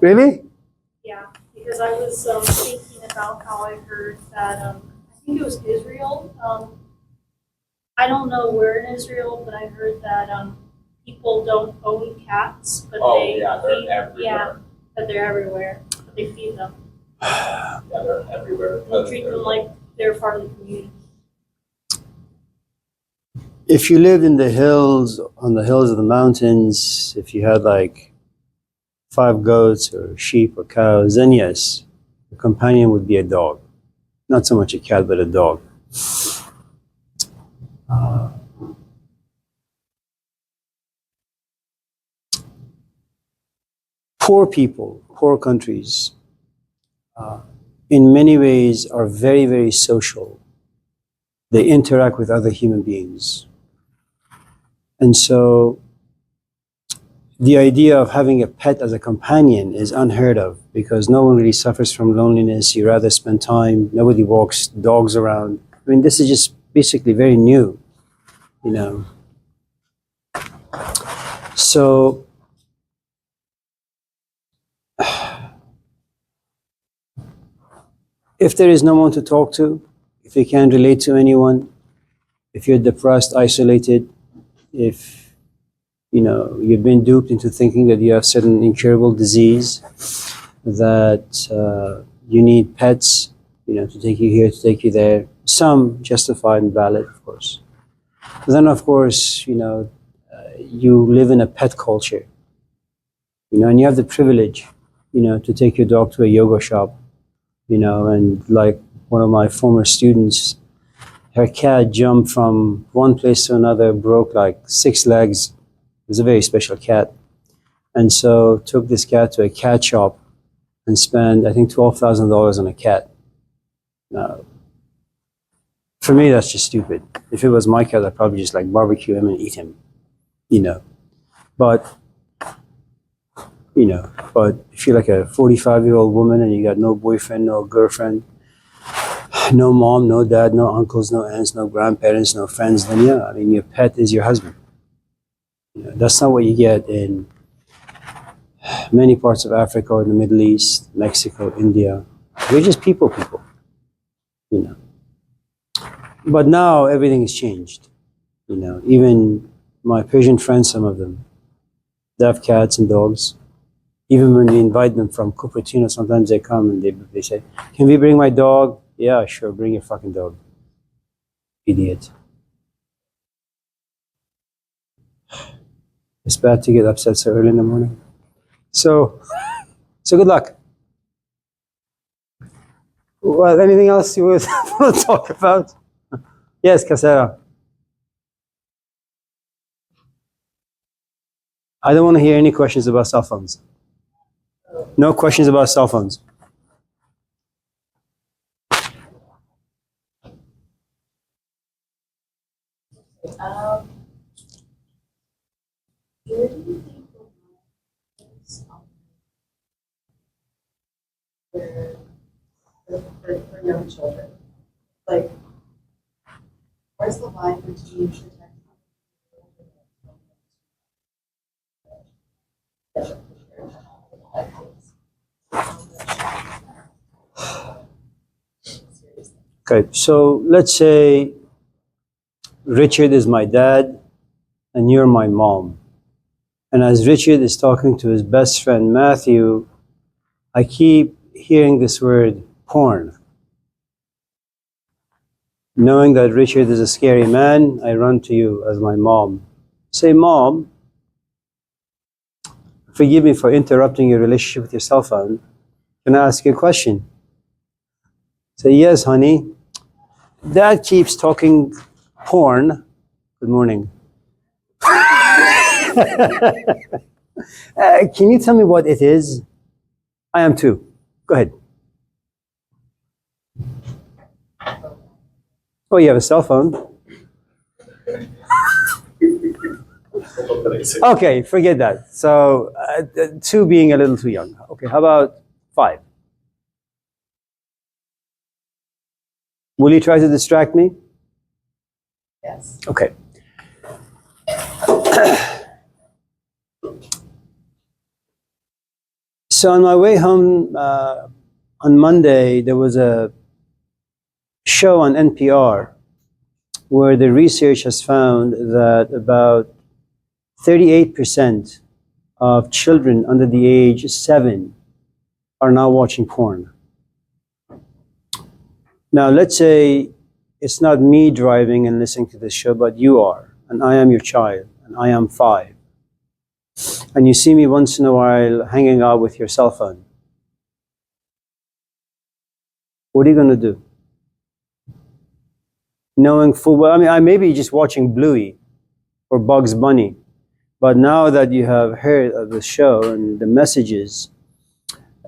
Really? Yeah, because I was thinking about how I heard that, I think it was Israel. I don't know where in Israel, but I heard that people don't own cats, but they're everywhere. Yeah, but they're everywhere. But they feed them. Yeah, they're everywhere. They treat them like they're part of the community. If you lived in the hills, on the hills of the mountains, if you had like 5 goats or sheep or cows, then yes, the companion would be a dog. Not so much a cat, but a dog. Poor people, poor countries, in many ways are very, very social. They interact with other human beings. And so the idea of having a pet as a companion is unheard of because no one really suffers from loneliness. You rather spend time, nobody walks dogs around. I mean, this is just basically very new, you know. So if there is no one to talk to, if you can't relate to anyone, if you're depressed, isolated, if you've been duped into thinking that you have certain incurable disease, that you need pets, to take you here, to take you there. Some justified and valid, of course. But then, of course, you live in a pet culture, and you have the privilege, to take your dog to a yoga shop, and like one of my former students, her cat jumped from one place to another, broke like 6 legs. It was a very special cat. And so took this cat to a cat shop and spent, I think, $12,000 on a cat. Now, for me, that's just stupid. If it was my cat, I'd probably just like barbecue him and eat him, But, but if you're like a 45-year-old woman and you got no boyfriend, no girlfriend, no mom, no dad, no uncles, no aunts, no grandparents, no friends, then yeah, I mean, your pet is your husband. That's not what you get in many parts of Africa or the Middle East, Mexico, India. We're just people. But now everything has changed. Even my Persian friends, some of them, they have cats and dogs. Even when we invite them from Cupertino, sometimes they come and they say, "Can we bring my dog?" Yeah, sure, bring your fucking dog. Idiot. It's bad to get upset so early in the morning. So good luck. Well, anything else you would want to talk about? Yes, Casera. I don't want to hear any questions about cell phones. No questions about cell phones. Where do you think the line is for young children? Like, where's the line between Okay, so let's say Richard is my dad and you're my mom. And as Richard is talking to his best friend Matthew, I keep hearing this word porn. Knowing that Richard is a scary man, I run to you as my mom. Say, Mom, forgive me for interrupting your relationship with your cell phone. Can I ask you a question? Say, yes, honey. Dad keeps talking porn. Good morning. Can you tell me what it is? I am too. Go ahead. Oh, you have a cell phone? Okay, forget that. So 2 being a little too young. Okay, how about 5? Will you try to distract me? Yes. Okay. So on my way home on Monday, there was a show on NPR where the research has found that about 38% of children under the age of 7 are now watching porn. Now, let's say it's not me driving and listening to this show, but you are, and I am your child, and I am 5. And you see me once in a while hanging out with your cell phone. What are you going to do? Knowing full well, I mean, I may be just watching Bluey or Bugs Bunny, but now that you have heard of the show and the messages,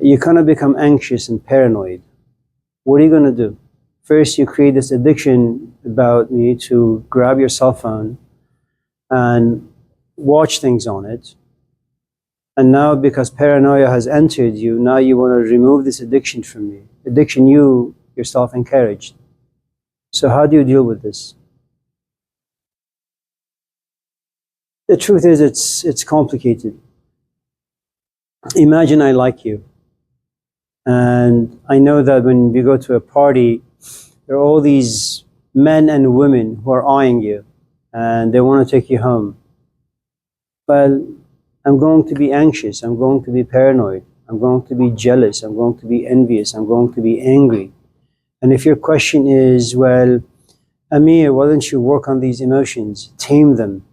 you kind of become anxious and paranoid. What are you going to do? First, you create this addiction about me to grab your cell phone and watch things on it. And now, because paranoia has entered you, now you want to remove this addiction from me. Addiction you yourself encouraged. So how do you deal with this? The truth is, it's complicated. Imagine I like you. And I know that when you go to a party, there are all these men and women who are eyeing you, and they want to take you home. Well, I'm going to be anxious, I'm going to be paranoid, I'm going to be jealous, I'm going to be envious, I'm going to be angry. And if your question is, well, Amir, why don't you work on these emotions, tame them?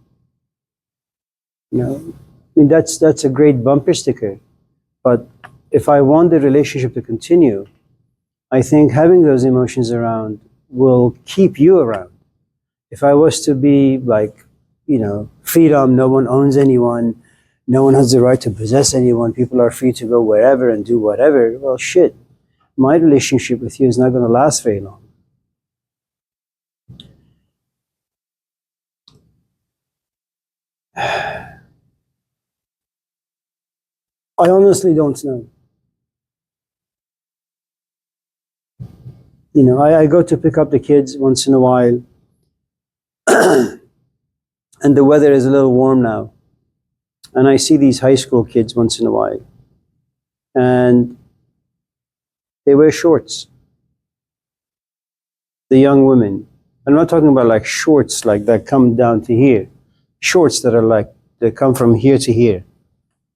You know, I mean, that's a great bumper sticker. But if I want the relationship to continue, I think having those emotions around will keep you around. If I was to be like, freedom, no one owns anyone, no one has the right to possess anyone, people are free to go wherever and do whatever, well, shit, my relationship with you is not going to last very long. I honestly don't know. I go to pick up the kids once in a while, and the weather is a little warm now. And I see these high school kids once in a while, and they wear shorts. The young women. I'm not talking about like shorts like that come down to here. Shorts that are like, they come from here to here.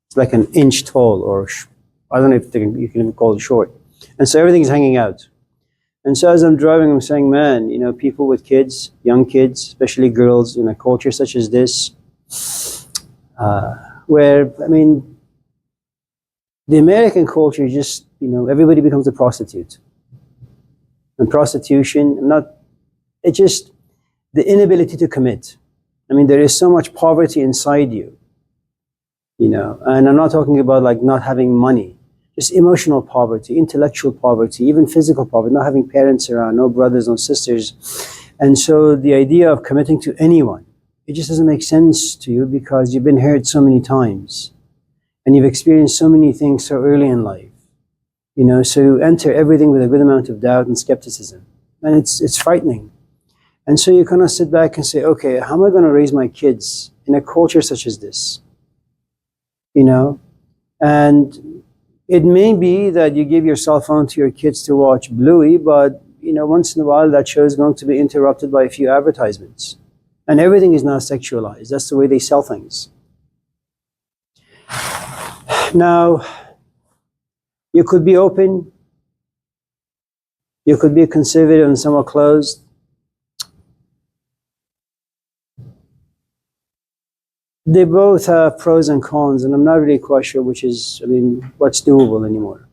It's like an inch tall, or I don't know if you can even call it short. And so everything is hanging out. And so as I'm driving, I'm saying, man, people with kids, young kids, especially girls, in a culture such as this, where, the American culture just, everybody becomes a prostitute. And prostitution, it's just the inability to commit. There is so much poverty inside you, and I'm not talking about like not having money, just emotional poverty, intellectual poverty, even physical poverty, not having parents around, no brothers, no sisters. And so the idea of committing to anyone, it just doesn't make sense to you because you've been hurt so many times and you've experienced so many things so early in life. So you enter everything with a good amount of doubt and skepticism. And it's frightening. And so you kind of sit back and say, okay, how am I going to raise my kids in a culture such as this? And it may be that you give your cell phone to your kids to watch Bluey, but once in a while that show is going to be interrupted by a few advertisements. And everything is now sexualized. That's the way they sell things. Now, you could be open, you could be conservative and somewhat closed. They both have pros and cons, and I'm not really quite sure which is, what's doable anymore.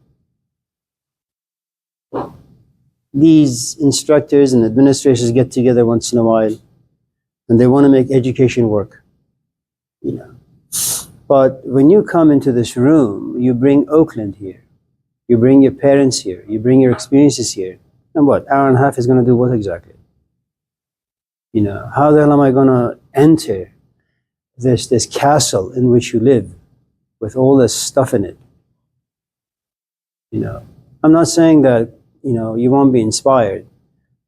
These instructors and administrators get together once in a while, and they want to make education work, But when you come into this room, you bring Oakland here. You bring your parents here. You bring your experiences here. And what? Hour and a half is going to do what exactly? How the hell am I going to enter this castle in which you live with all this stuff in it? I'm not saying that, you won't be inspired,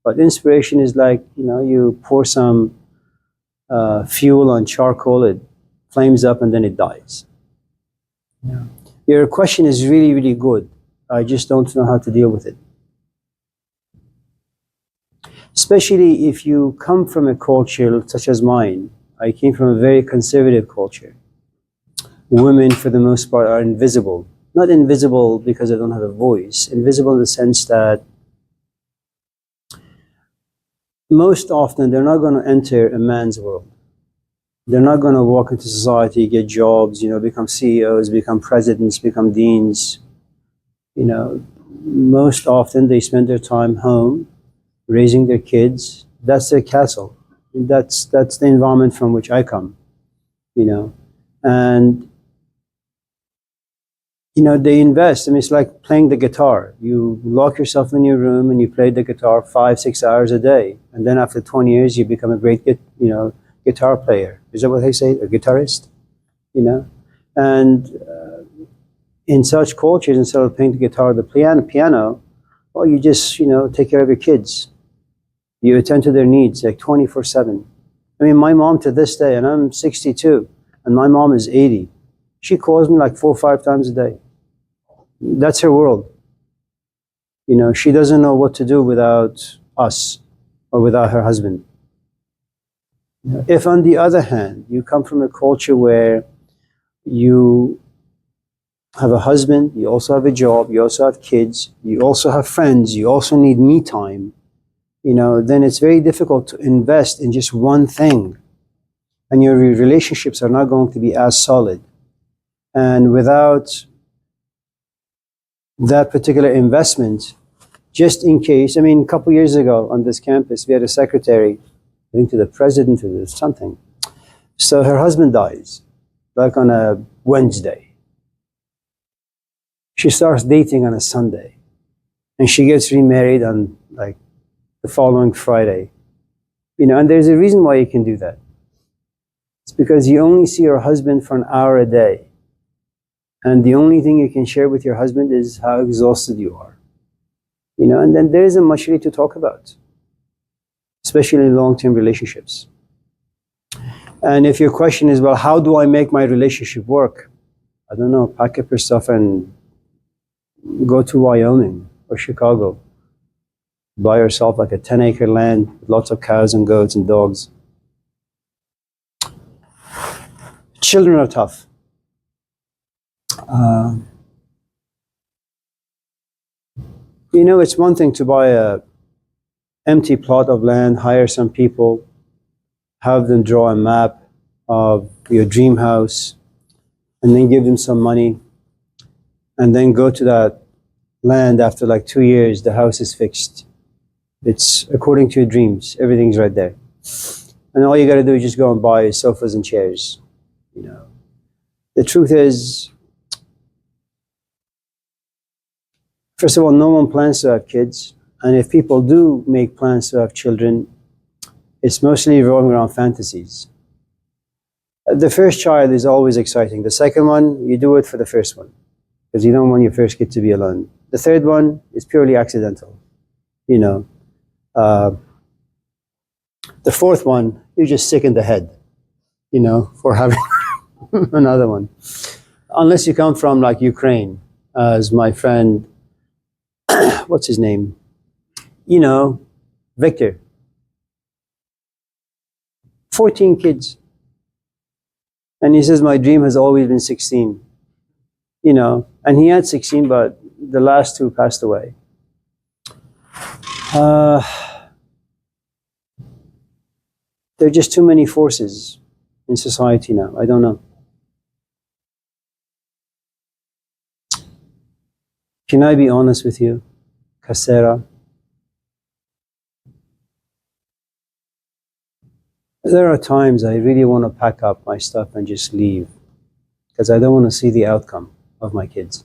but inspiration is like, you pour some fuel on charcoal, it flames up and then it dies. You Your question is really, really good. I just don't know how to deal with it. Especially if you come from a culture such as mine. I came from a very conservative culture. Women, for the most part, are invisible. Not invisible because they don't have a voice. Invisible in the sense that most often they're not going to enter a man's world. They're not going to walk into society, get jobs, become CEOs, become presidents, become deans. Most often they spend their time home, raising their kids. That's their castle. That's the environment from which I come, and they invest. I mean, it's like playing the guitar. You lock yourself in your room and you play the guitar 5-6 hours a day, and then after 20 years you become a great guitar player. Is that what they say? A guitarist, and in such cultures, instead of playing the guitar, the piano, well, you just take care of your kids. You attend to their needs like 24/7. I mean, my mom to this day, and I'm 62, and my mom is 80. She calls me like 4 or 5 times a day. That's her world. She doesn't know what to do without us or without her husband. If, on the other hand, you come from a culture where you have a husband, you also have a job, you also have kids, you also have friends, you also need me time, then it's very difficult to invest in just one thing. And your relationships are not going to be as solid. And without that particular investment, just in case, I mean, a couple years ago on this campus, we had a secretary, I think to the president or something. So her husband dies, like on a Wednesday. She starts dating on a Sunday. And she gets remarried on like the following Friday. And there's a reason why you can do that. It's because you only see your husband for an hour a day. And the only thing you can share with your husband is how exhausted you are. And then there isn't much really to talk about, especially in long-term relationships. And if your question is, well, how do I make my relationship work? I don't know, pack up your stuff and go to Wyoming or Chicago. Buy yourself like a 10-acre land with lots of cows and goats and dogs. Children are tough. It's one thing to buy a empty plot of land, hire some people, have them draw a map of your dream house, and then give them some money, and then go to that land after like 2 years, the house is fixed. It's according to your dreams, everything's right there. And all you gotta do is just go and buy sofas and chairs. The truth is, first of all, no one plans to have kids. And if people do make plans to have children, it's mostly revolving around fantasies. The first child is always exciting. The second one, you do it for the first one, because you don't want your first kid to be alone. The third one is purely accidental. The fourth one, you're just sick in the head, for having another one. Unless you come from like Ukraine, as my friend, what's his name? Victor. 14 kids. And he says, my dream has always been 16. And he had 16, but the last 2 passed away. There are just too many forces in society now. I don't know. Can I be honest with you, Kasera? There are times I really want to pack up my stuff and just leave, because I don't want to see the outcome of my kids.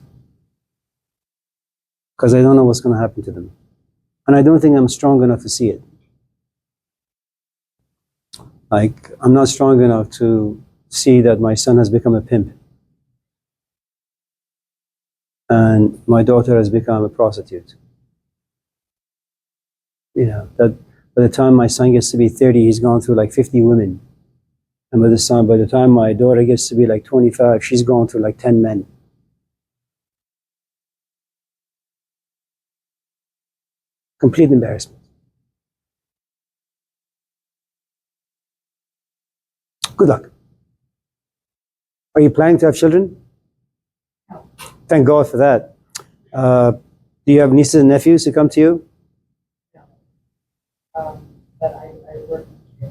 Because I don't know what's going to happen to them. And I don't think I'm strong enough to see it. Like, I'm not strong enough to see that my son has become a pimp. And my daughter has become a prostitute. That by the time my son gets to be 30, he's gone through like 50 women. And by the time my daughter gets to be like 25, she's gone through like 10 men. Complete embarrassment. Good luck. Are you planning to have children? No. Thank God for that. Do you have nieces and nephews who come to you? But I work in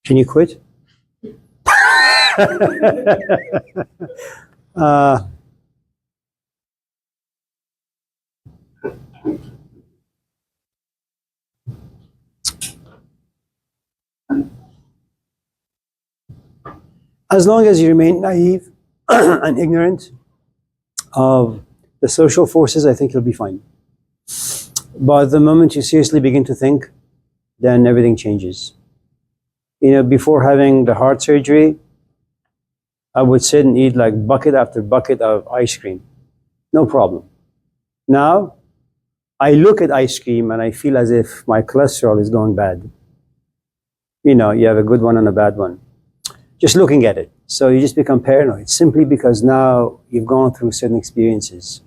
Can you quit? uh, as long as you remain naive and ignorant of the social forces, I think you'll be fine. But the moment you seriously begin to think, then everything changes. You know, before having the heart surgery, I would sit and eat like bucket after bucket of ice cream. No problem. Now, I look at ice cream and I feel as if my cholesterol is going bad. You know, you have a good one and a bad one. Just looking at it. So you just become paranoid simply because now you've gone through certain experiences.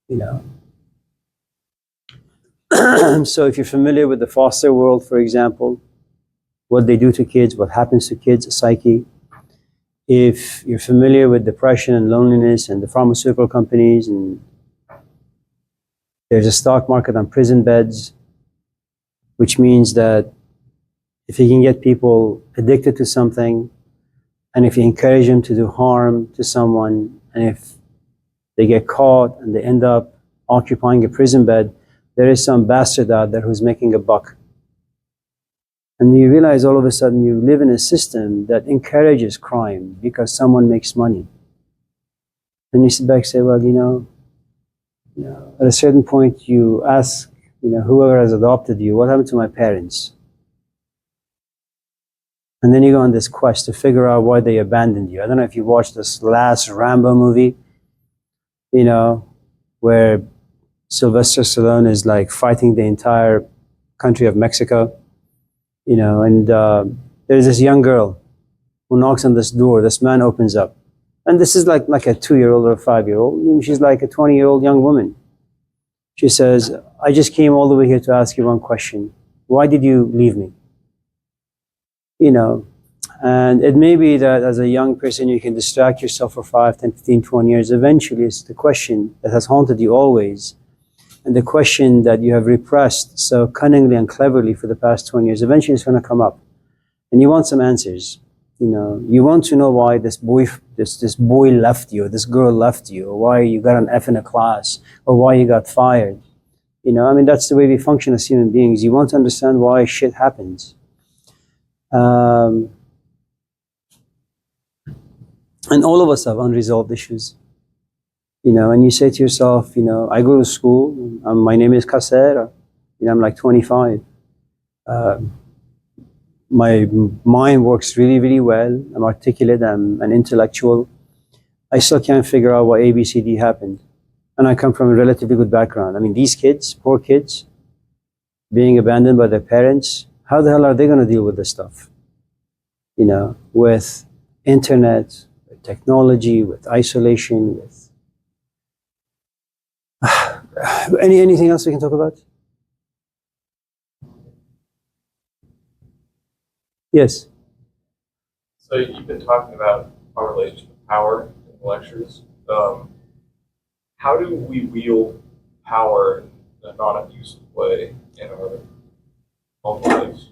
You know. So if you're familiar with the foster world, for example, what they do to kids, what happens to kids' psyche. If you're familiar with depression and loneliness and the pharmaceutical companies, and there's a stock market on prison beds, which means that if you can get people addicted to something, and if you encourage them to do harm to someone, and if they get caught and they end up occupying a prison bed, there is some bastard out there who's making a buck. And you realize all of a sudden you live in a system that encourages crime because someone makes money. And you sit back and say, well, at a certain point you ask, whoever has adopted you, what happened to my parents? And then you go on this quest to figure out why they abandoned you. I don't know if you watched this last Rambo movie, where Sylvester Stallone is like fighting the entire country of Mexico. And there's this young girl who knocks on this door. This man opens up. And this is like a 2-year-old or a 5-year-old. And she's like a 20-year-old young woman. She says, I just came all the way here to ask you one question. Why did you leave me? And it may be that as a young person, you can distract yourself for 5, 10, 15, 20 years. Eventually, it's the question that has haunted you always. And the question that you have repressed so cunningly and cleverly for the past 20 years, eventually it's going to come up. And you want some answers. You want to know why this boy left you, or this girl left you, or why you got an F in a class, or why you got fired. That's the way we function as human beings. You want to understand why shit happens. And all of us have unresolved issues. And you say to yourself, I go to school, my name is Kasser, I'm like 25. My mind works really, really well. I'm articulate, I'm an intellectual. I still can't figure out why ABCD happened. And I come from a relatively good background. These kids, poor kids, being abandoned by their parents, how the hell are they going to deal with this stuff? With internet, with technology, with isolation, with anything else we can talk about? Yes. So you've been talking about our relationship with power in the lectures. How do we wield power in a non-abusive way in our own lives?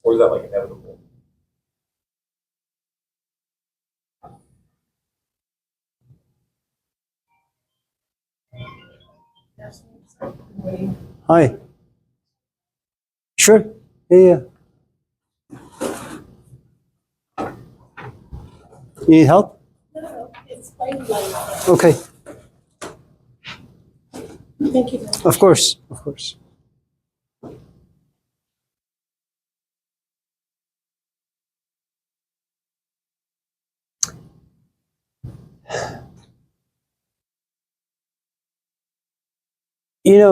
Or is that like inevitable? Hi. Sure. Yeah. You need help? No, it's quite light. Okay. Thank you. Of course.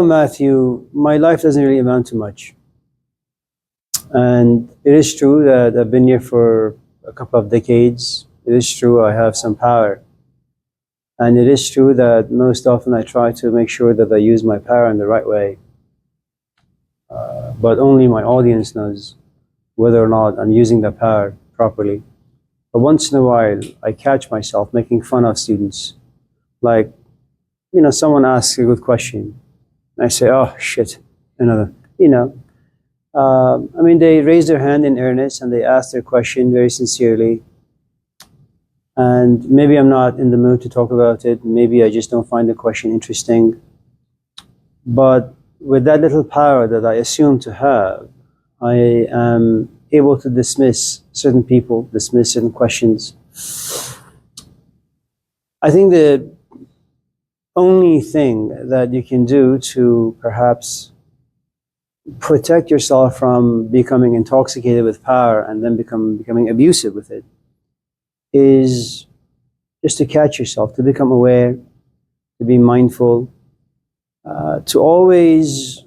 Matthew, my life doesn't really amount to much. And it is true that I've been here for a couple of decades. It is true I have some power. And it is true that most often I try to make sure that I use my power in the right way. But only my audience knows whether or not I'm using the power properly. But once in a while, I catch myself making fun of students. Like, someone asks a good question. And I say, oh, shit, another, they raise their hand in earnest and they ask their question very sincerely. And maybe I'm not in the mood to talk about it. Maybe I just don't find the question interesting. But with that little power that I assume to have, I am able to dismiss certain people, dismiss certain questions. I think the only thing that you can do to perhaps protect yourself from becoming intoxicated with power and then becoming abusive with it is just to catch yourself, to become aware, to be mindful, to always,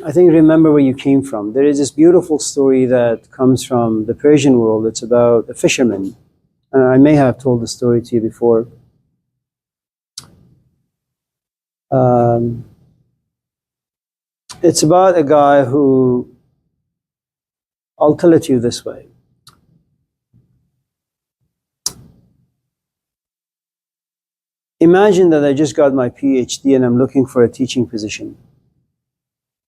I think, remember where you came from. There is this beautiful story that comes from the Persian world. It's about a fisherman. I may have told the story to you before. It's about a guy who, I'll tell it to you this way. Imagine that I just got my PhD and I'm looking for a teaching position.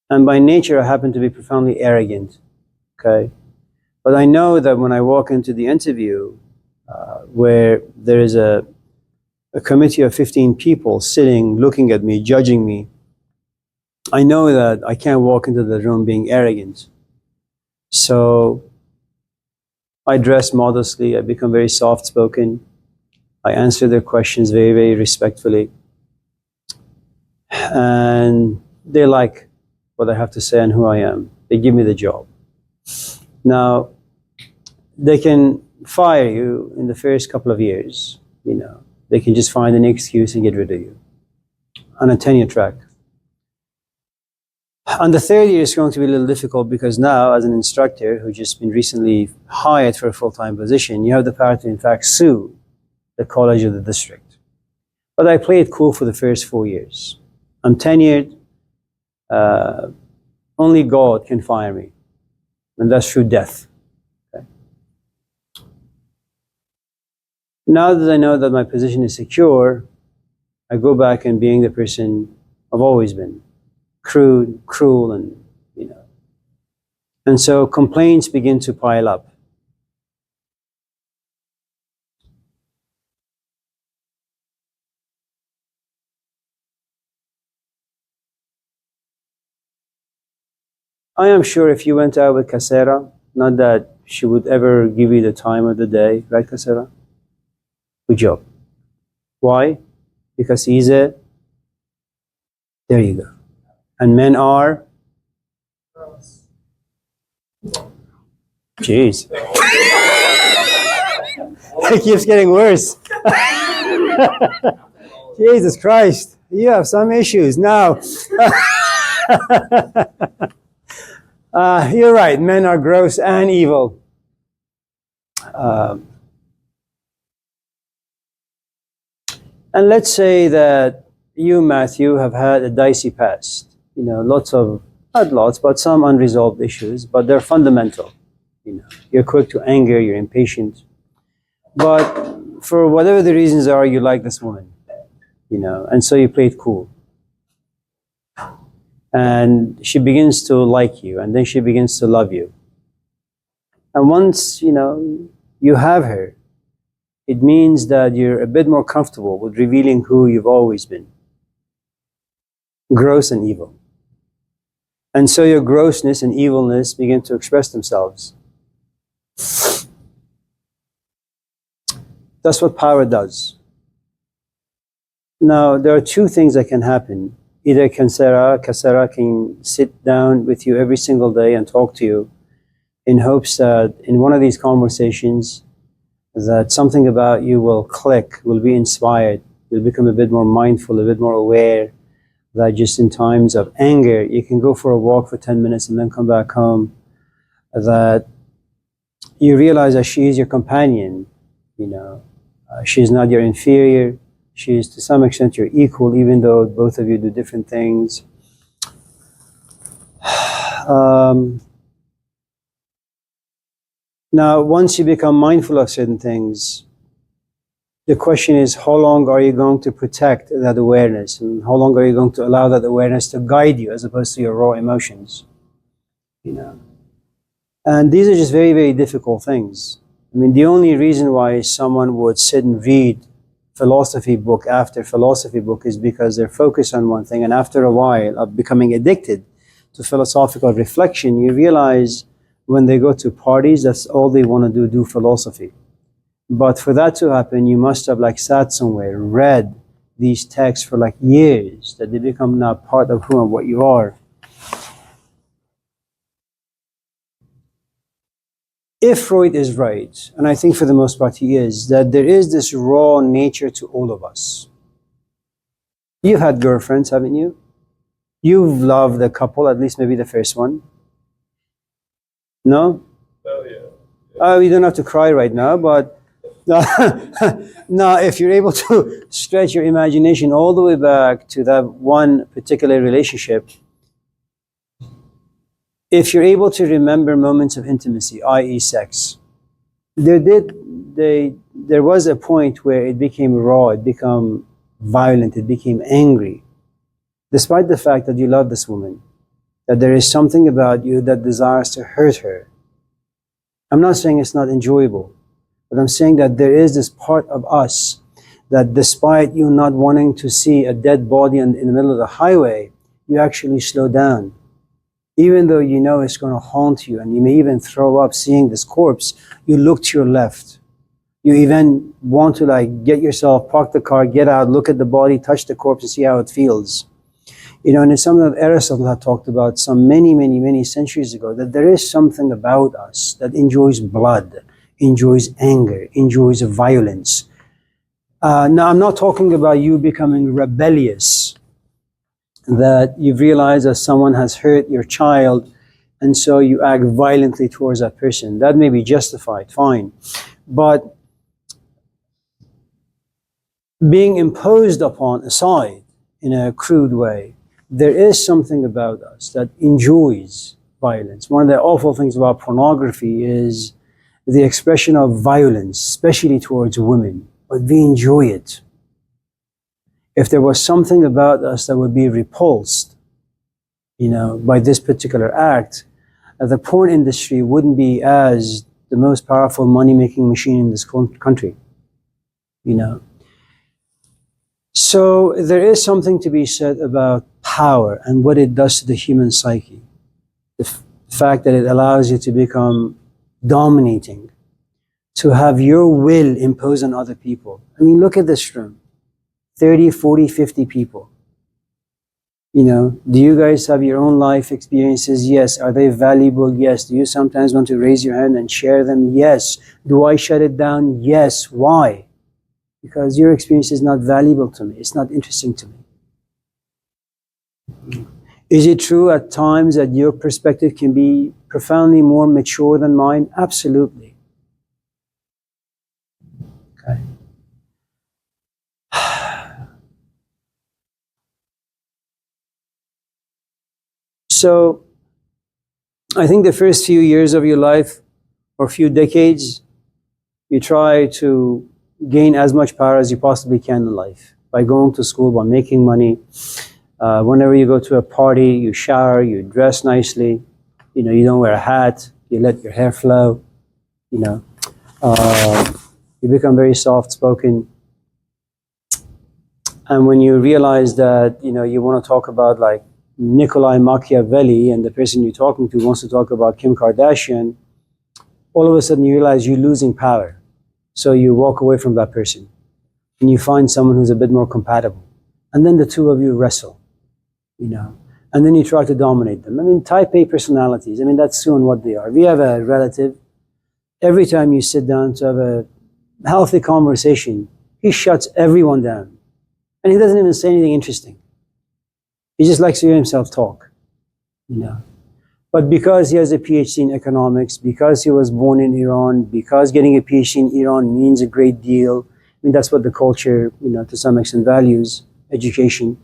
And by nature, I happen to be profoundly arrogant, okay? But I know that when I walk into the interview, where there is a committee of 15 people sitting, looking at me, judging me, I know that I can't walk into the room being arrogant. So I dress modestly, I become very soft-spoken, I answer their questions very, very respectfully. And they like what I have to say and who I am. They give me the job. Now, they can fire you in the first couple of years, They can just find an excuse and get rid of you on a tenure track. On the third year, it's going to be a little difficult because now, as an instructor who's just been recently hired for a full-time position, you have the power to, in fact, sue the college or the district. But I play it cool for the first 4 years. I'm tenured. Only God can fire me, and that's through death. Okay? Now that I know that my position is secure, I go back and being the person I've always been, crude, cruel, and And so complaints begin to pile up. I am sure if you went out with Kasera, not that she would ever give you the time of the day, right, Kasera? Good job. Why? Because he's there you go. And men are? Jeez. It keeps getting worse. Jesus Christ. You have some issues now. You're right. Men are gross and evil. And let's say that you, Matthew, have had a dicey past. Not lots, but some unresolved issues, but they're fundamental. You're quick to anger, you're impatient. But for whatever the reasons are, you like this woman. And so you play it cool. And she begins to like you, and then she begins to love you. And once, you have her, it means that you're a bit more comfortable with revealing who you've always been. Gross and evil. And so your grossness and evilness begin to express themselves. That's what power does. Now, there are two things that can happen. Either Kasera can sit down with you every single day and talk to you in hopes that in one of these conversations that something about you will click, will be inspired, you'll become a bit more mindful, a bit more aware that just in times of anger, you can go for a walk for 10 minutes and then come back home that you realize that she is your companion, you know. She's not your inferior. She is to some extent your equal, even though both of you do different things. Now, once you become mindful of certain things, the question is, how long are you going to protect that awareness? And how long are you going to allow that awareness to guide you as opposed to your raw emotions? You know? And these are just very, very difficult things. I mean, the only reason why someone would sit and read philosophy book after philosophy book is because they're focused on one thing, and after a while of becoming addicted to philosophical reflection, you realize when they go to parties, that's all they want to do philosophy. But for that to happen, you must have like sat somewhere, read these texts for like years, that they become now part of who and what you are. If Freud is right, and I think for the most part he is, that there is this raw nature to all of us. You've had girlfriends, haven't you? You've loved a couple, at least maybe the first one. No? Oh, yeah. Oh, you don't have to cry right now, but now if you're able to stretch your imagination all the way back to that one particular relationship, if you're able to remember moments of intimacy, i.e. sex, there was a point where it became raw, it became violent, it became angry, despite the fact that you love this woman, that there is something about you that desires to hurt her. I'm not saying it's not enjoyable, but I'm saying that there is this part of us that despite you not wanting to see a dead body in the middle of the highway, you actually slow down. Even though you know it's going to haunt you and you may even throw up seeing this corpse, you look to your left. You even want to like get yourself, park the car, get out, look at the body, touch the corpse and see how it feels. You know, and it's something that Aristotle had talked about some many centuries ago, that there is something about us that enjoys blood, enjoys anger, enjoys violence. Now, I'm not talking about you becoming rebellious, that you've realized that someone has hurt your child and so you act violently towards that person. That may be justified, fine. But being imposed upon aside in a crude way, there is something about us that enjoys violence. One of the awful things about pornography is the expression of violence, especially towards women, but we enjoy it. If there was something about us that would be repulsed, you know, by this particular act, the porn industry wouldn't be as the most powerful money-making machine in this country, you know. So there is something to be said about power and what it does to the human psyche. The fact that it allows you to become dominating, to have your will imposed on other people. I mean, look at this room. 30, 40, 50 people. You know, do you guys have your own life experiences? Yes. Are they valuable? Yes. Do you sometimes want to raise your hand and share them? Yes. Do I shut it down? Yes. Why? Because your experience is not valuable to me. It's not interesting to me. Is it true at times that your perspective can be profoundly more mature than mine? Absolutely. Okay. So, I think the first few years of your life, or few decades, you try to gain as much power as you possibly can in life by going to school, by making money. Whenever you go to a party, you shower, you dress nicely. You know, you don't wear a hat. You let your hair flow. You know, you become very soft-spoken. And when you realize that, you know, you want to talk about like Nikolai Machiavelli, and the person you're talking to wants to talk about Kim Kardashian, all of a sudden you realize you're losing power. So you walk away from that person and you find someone who's a bit more compatible. And then the two of you wrestle, you know, and then you try to dominate them. I mean, type A personalities, I mean, that's soon what they are. We have a relative, every time you sit down to have a healthy conversation, he shuts everyone down. And he doesn't even say anything interesting. He just likes to hear himself talk, you know. But because he has a PhD in economics, because he was born in Iran, because getting a PhD in Iran means a great deal, I mean, that's what the culture, to some extent values, education,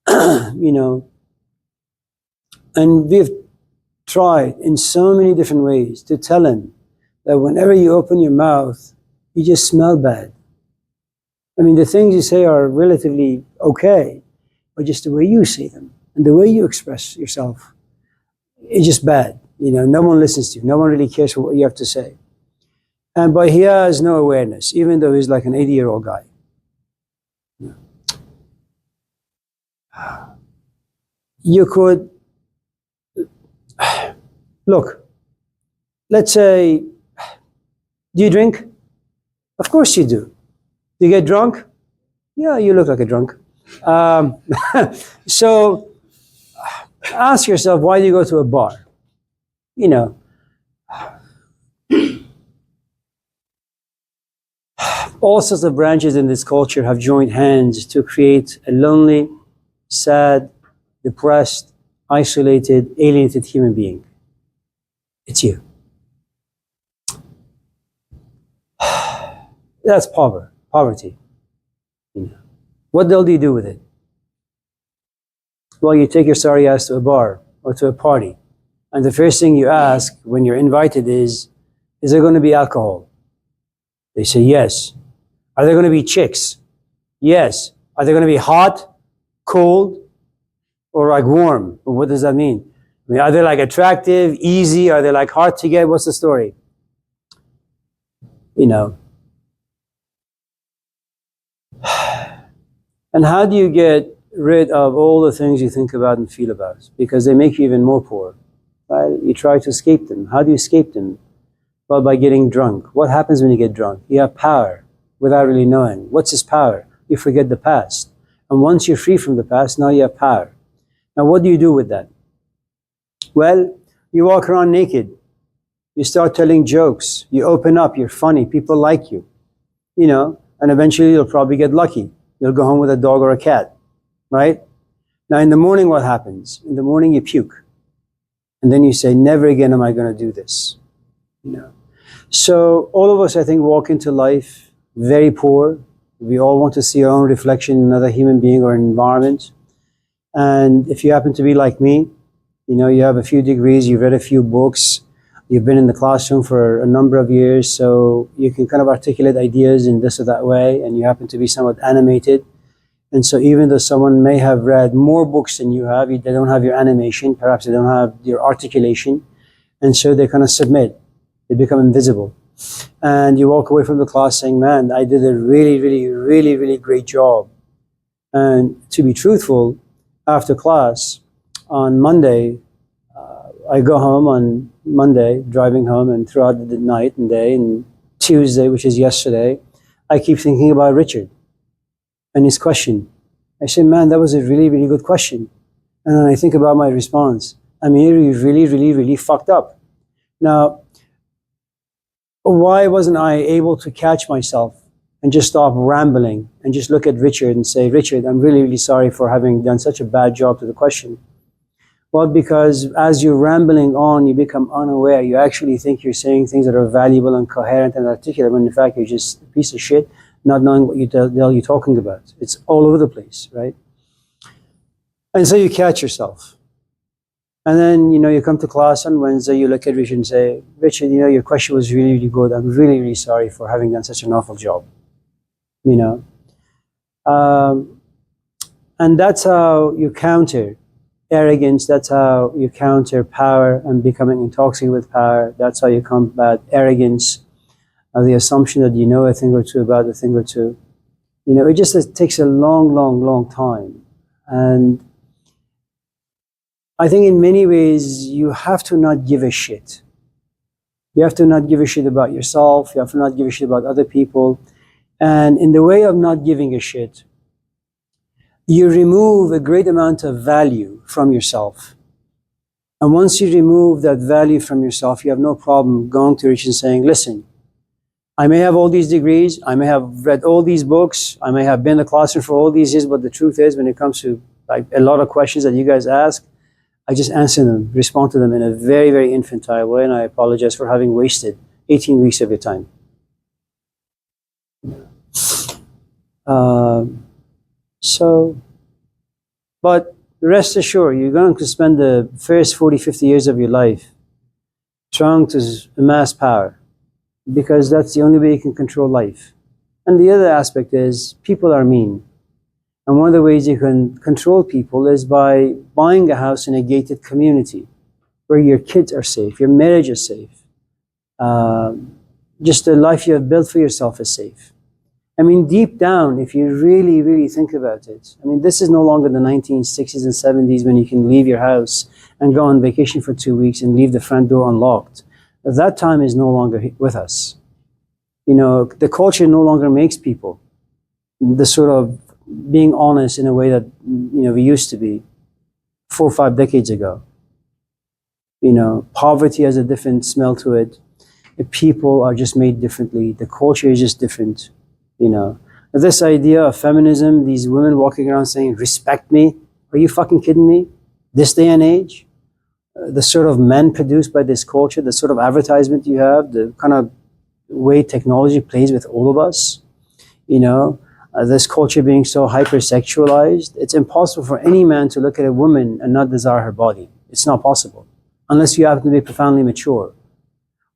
you know. And we've tried in so many different ways to tell him that whenever you open your mouth, you just smell bad. I mean, the things you say are relatively okay, but just the way you say them and the way you express yourself, it's just bad. No one listens to you. No one really cares for what you have to say. But he has no awareness, even though he's like an 80-year-old guy. You could, look, let's say, do you drink? Of course you do. Do you get drunk? Yeah, you look like a drunk. So ask yourself, why do you go to a bar? All sorts of branches in this culture have joined hands to create a lonely, sad, depressed, isolated, alienated human being. It's you. That's poverty. What the hell do you do with it? Well, you take your sorry ass to a bar or to a party, and the first thing you ask when you're invited is there going to be alcohol? They say yes. Are there going to be chicks? Yes. Are they going to be hot, cold, or like warm? What does that mean? I mean, are they like attractive, easy? Are they like hard to get? What's the story? And how do you get rid of all the things you think about and feel about? Because they make you even more poor, right? You try to escape them. How do you escape them? Well, by getting drunk. What happens when you get drunk? You have power without really knowing. What's his power? You forget the past. And once you're free from the past, now you have power. Now, what do you do with that? Well, you walk around naked. You start telling jokes. You open up. You're funny. People like you. And eventually you'll probably get lucky. You'll go home with a dog or a cat, right? Now, in the morning, what happens? In the morning, you puke. And then you say, never again am I going to do this. So all of us, I think, walk into life very poor. We all want to see our own reflection in another human being or an environment. And if you happen to be like me, you have a few degrees, you've read a few books, you've been in the classroom for a number of years, so you can kind of articulate ideas in this or that way, and you happen to be somewhat animated. And so even though someone may have read more books than you have, they don't have your animation, perhaps they don't have your articulation, and so they kind of submit. They become invisible. And you walk away from the class saying, man, I did a really, really, really, really great job. And to be truthful, after class, on Monday, I go home on Monday, driving home, and throughout the night and day, and Tuesday, which is yesterday, I keep thinking about Richard and his question. I say, man, that was a really, really good question. And then I think about my response. Amir, you really, really, really fucked up. Now, why wasn't I able to catch myself and just stop rambling and just look at Richard and say, Richard, I'm really, really sorry for having done such a bad job to the question? Well, because as you're rambling on, you become unaware. You actually think you're saying things that are valuable and coherent and articulate, when in fact you're just a piece of shit, not knowing what the hell you're talking about. It's all over the place, right? And so you catch yourself. And then, you come to class on Wednesday, you look at Richard and say, Richard, your question was really, really good. I'm really, really sorry for having done such an awful job. And that's how you counter arrogance. That's how you counter power and becoming intoxicated with power. That's how you combat arrogance, the assumption that you know a thing or two about a thing or two. It takes a long, long, long time. And I think in many ways, you have to not give a shit. You have to not give a shit about yourself. You have to not give a shit about other people. And in the way of not giving a shit, you remove a great amount of value from yourself. And once you remove that value from yourself, you have no problem going to Rich and saying, listen, I may have all these degrees, I may have read all these books, I may have been in the classroom for all these years, but the truth is, when it comes to like a lot of questions that you guys ask, I just answer them, respond to them in a very, very infantile way, and I apologize for having wasted 18 weeks of your time. But rest assured, you're going to spend the first 40, 50 years of your life trying to amass power, because that's the only way you can control life. And the other aspect is people are mean. And one of the ways you can control people is by buying a house in a gated community where your kids are safe, your marriage is safe, just the life you have built for yourself is safe. I mean, deep down, if you really, really think about it, I mean, this is no longer the 1960s and 70s when you can leave your house and go on vacation for 2 weeks and leave the front door unlocked. That time is no longer with us. You know, the culture no longer makes people the sort of being honest in a way that, you know, we used to be 4 or 5 decades ago. You know, poverty has a different smell to it. The people are just made differently. The culture is just different. You know, this idea of feminism, these women walking around saying, respect me. Are you fucking kidding me? This day and age? The sort of men produced by this culture, the sort of advertisement you have, the kind of way technology plays with all of us, you know, this culture being so hypersexualized, it's impossible for any man to look at a woman and not desire her body. It's not possible. Unless you happen to be profoundly mature.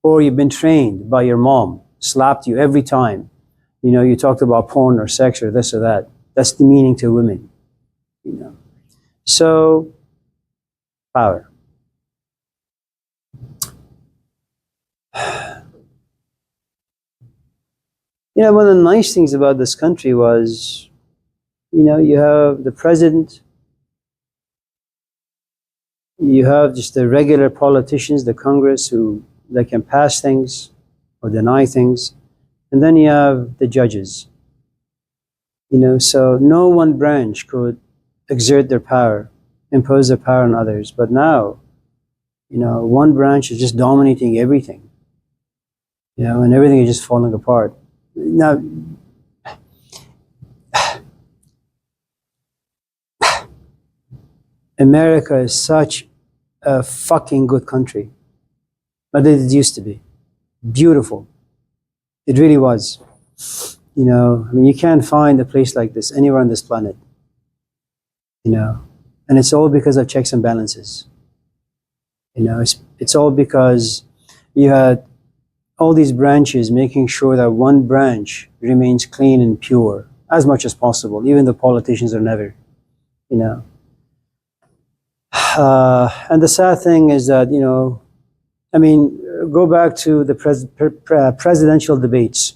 Or you've been trained by your mom, slapped you every time. You know, you talked about porn or sex or this or that. That's demeaning to women, you know. So, power. You know, one of the nice things about this country was, you know, you have the president, you have just the regular politicians, the Congress, who they can pass things or deny things, and then you have the judges. You know, so no one branch could exert their power, impose their power on others. But now, you know, one branch is just dominating everything. You know, and everything is just falling apart. Now, America is such a fucking good country, but it used to be beautiful. It really was. You know, I mean, you can't find a place like this anywhere on this planet. You know, and it's all because of checks and balances. You know, it's all because you had all these branches making sure that one branch remains clean and pure as much as possible. Even the politicians are never, you know. And the sad thing is that, you know, I mean, go back to the presidential debates.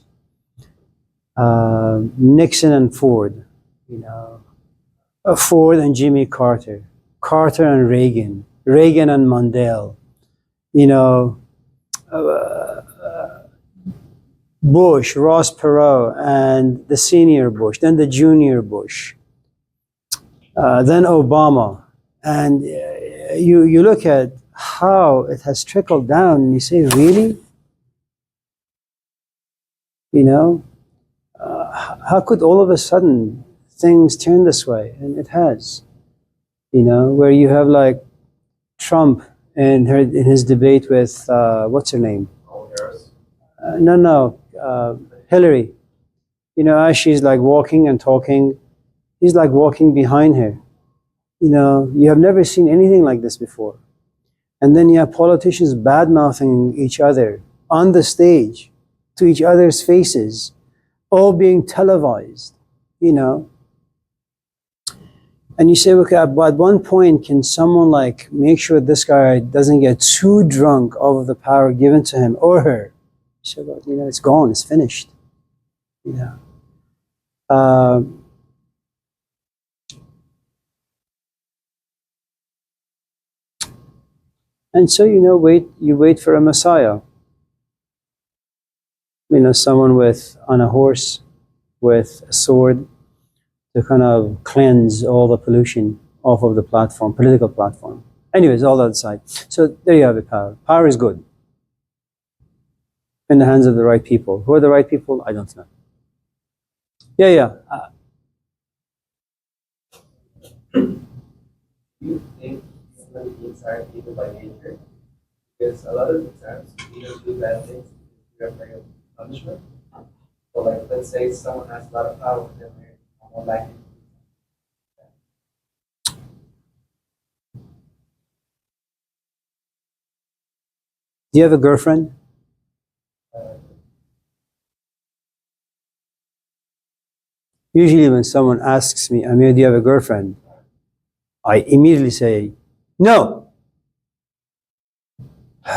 Nixon and Ford, you know, Ford and Jimmy Carter, Carter and Reagan, Reagan and Mandela, you know, Bush, Ross Perot, and the senior Bush, then the junior Bush, then Obama. And you look at how it has trickled down and you say, really? You know, how could all of a sudden things turn this way? And it has, you know, where you have like Trump in his debate with, what's her name? Hillary. You know, as she's like walking and talking, he's like walking behind her. You know, you have never seen anything like this before. And then you have politicians bad-mouthing each other on the stage to each other's faces, all being televised, you know. And you say, okay, at one point, can someone like make sure this guy doesn't get too drunk of the power given to him or her? You say, well, you know, it's gone, it's finished, you know. And so, you know, you wait for a Messiah. You know, someone on a horse with a sword to kind of cleanse all the pollution off of the platform, political platform. Anyways, all that aside. So there you have it, power. Power is good. In the hands of the right people. Who are the right people? I don't know. Yeah. You think human beings are evil by nature. Because a lot of the times we don't do bad things because we are afraid of punishment. So like let's say someone has a lot of power, then they're more likely to Do you have a girlfriend? Usually when someone asks me, Amir, do you have a girlfriend? I immediately say, no.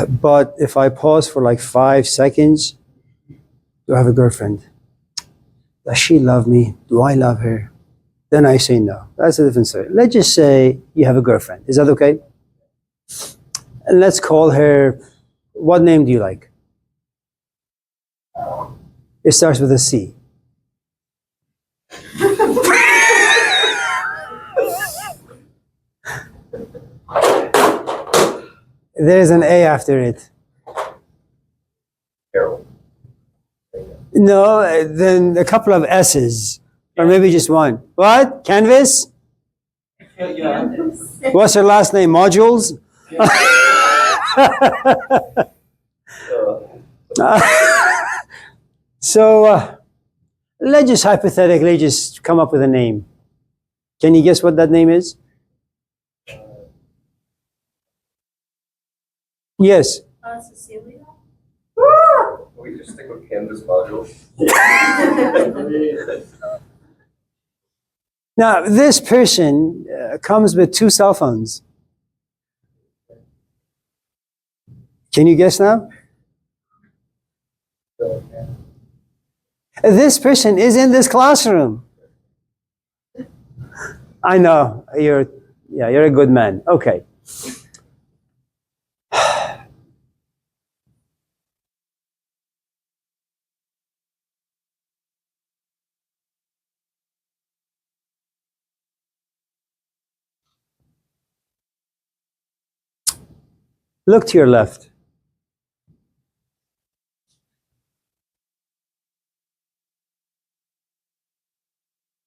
But if I pause for like 5 seconds, do I have a girlfriend? Does she love me? Do I love her? Then I say no. That's a different story. Let's just say you have a girlfriend. Is that okay? And let's call her, what name do you like? It starts with a C. There's an A after it. Carol. No, then a couple of S's. Or maybe just one. What? Canvas? Yeah. What's her last name? Modules? So, let's just hypothetically just come up with a name. Can you guess what that name is? Yes. Cecilia? We just stick with Canvas module. Now, this person comes with 2 cell phones. Can you guess now? This person is in this classroom. I know, you're a good man. Okay. Look to your left.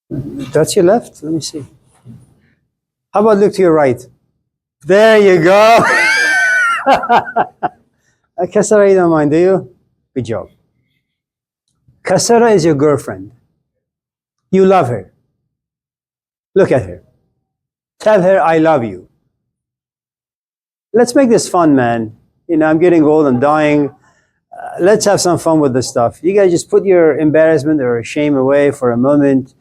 That's your left? Let me see. How about look to your right? There you go. Kassara, you don't mind, do you? Good job. Kassara is your girlfriend. You love her. Look at her. Tell her, I love you. Let's make this fun, man. You know, I'm getting old, I'm dying. Let's have some fun with this stuff. You guys just put your embarrassment or shame away for a moment.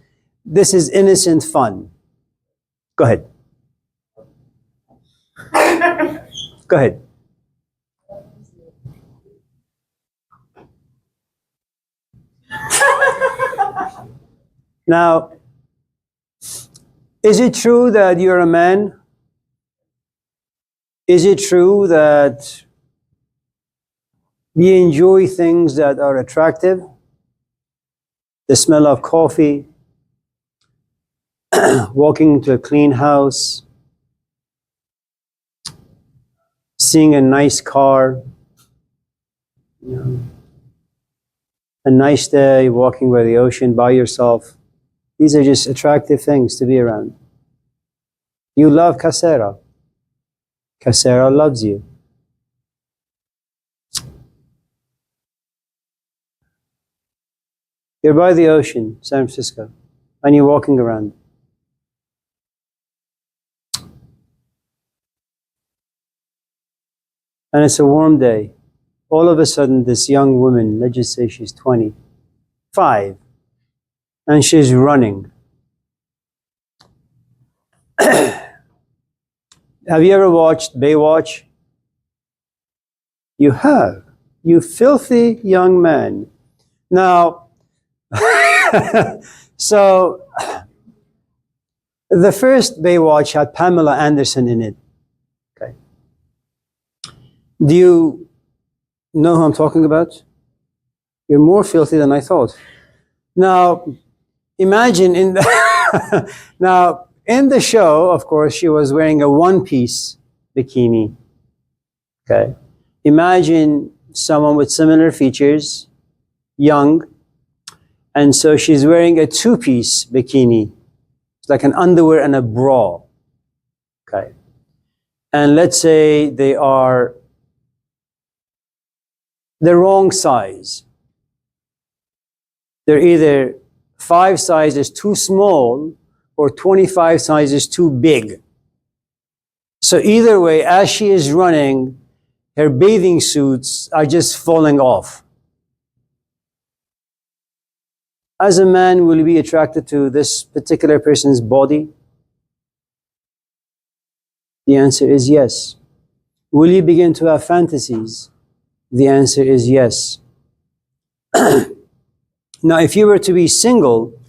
This is innocent fun. Go ahead. Go ahead. Now, is it true that you're a man? Is it true that you enjoy things that are attractive? The smell of coffee, walking into a clean house, seeing a nice car, you know, a nice day, walking by the ocean by yourself. These are just attractive things to be around. You love Kassara. Kassara loves you. You're by the ocean, San Francisco, and you're walking around. And it's a warm day. All of a sudden, this young woman, let's just say she's 25, and she's running. Have you ever watched Baywatch? You have. You filthy young man. Now, so the first Baywatch had Pamela Anderson in it. Okay. Do you know who I'm talking about? You're more filthy than I thought. Now, imagine in the now in the show, of course, she was wearing a one-piece bikini. Okay. Imagine someone with similar features, young, and so she's wearing a two-piece bikini. It's like an underwear and a bra. Okay. and let's say they are the wrong size. They're either 5 sizes too small or 25 sizes too big. So either way, as she is running, her bathing suits are just falling off. As a man, will you be attracted to this particular person's body? The answer is yes. Will you begin to have fantasies? The answer is yes. Now, if you were to be single,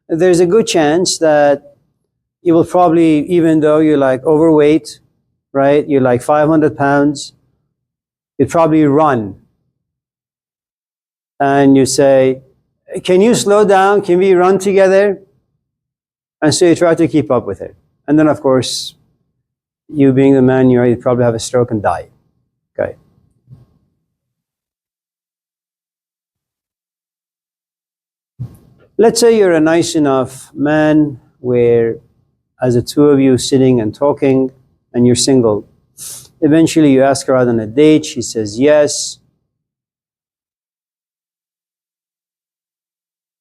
there's a good chance that you will probably, even though you're like overweight, right? You're like 500 pounds, you'd probably run. And you say, can you slow down? Can we run together? And so you try to keep up with her. And then, of course, you being the man you are, you'd probably have a stroke and die. Okay. Let's say you're a nice enough man where, as the two of you sitting and talking, and you're single, eventually you ask her out on a date, she says yes.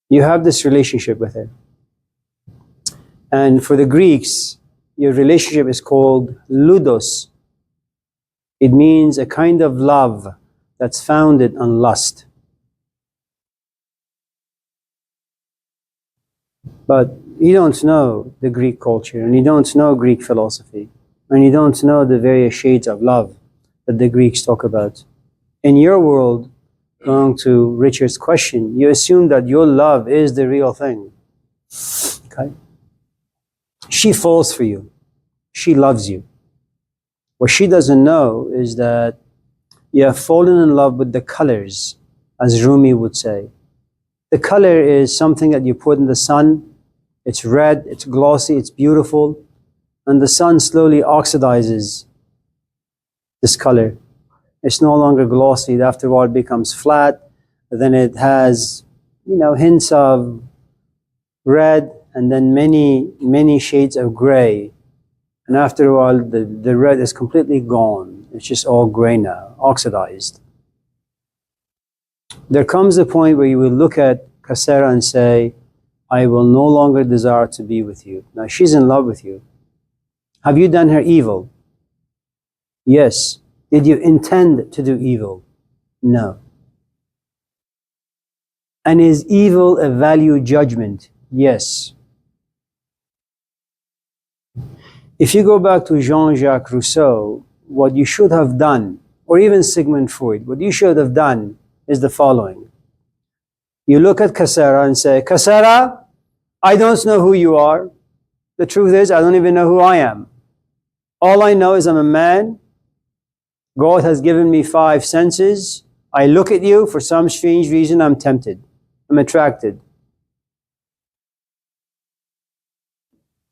You have this relationship with her. And for the Greeks, your relationship is called ludos. It means a kind of love that's founded on lust. But you don't know the Greek culture, and you don't know Greek philosophy, and you don't know the various shades of love that the Greeks talk about. In your world, going to Richard's question, you assume that your love is the real thing. Okay? She falls for you. She loves you. What she doesn't know is that you have fallen in love with the colors, as Rumi would say. The color is something that you put in the sun. It's red, it's glossy, it's beautiful, and the sun slowly oxidizes this color. It's no longer glossy. After a while, it becomes flat. Then it has, hints of red, and then many shades of gray. And after a while, the red is completely gone. It's just all gray now, oxidized. There comes a point where you will look at Kasera and say, I will no longer desire to be with you. Now, she's in love with you. Have you done her evil? Yes. Did you intend to do evil? No. And is evil a value judgment? Yes. If you go back to Jean-Jacques Rousseau, what you should have done, or even Sigmund Freud, what you should have done is the following. You look at Kasera and say, Kasera, I don't know who you are. The truth is, I don't even know who I am. All I know is I'm a man. God has given me 5 senses. I look at you, for some strange reason, I'm tempted. I'm attracted.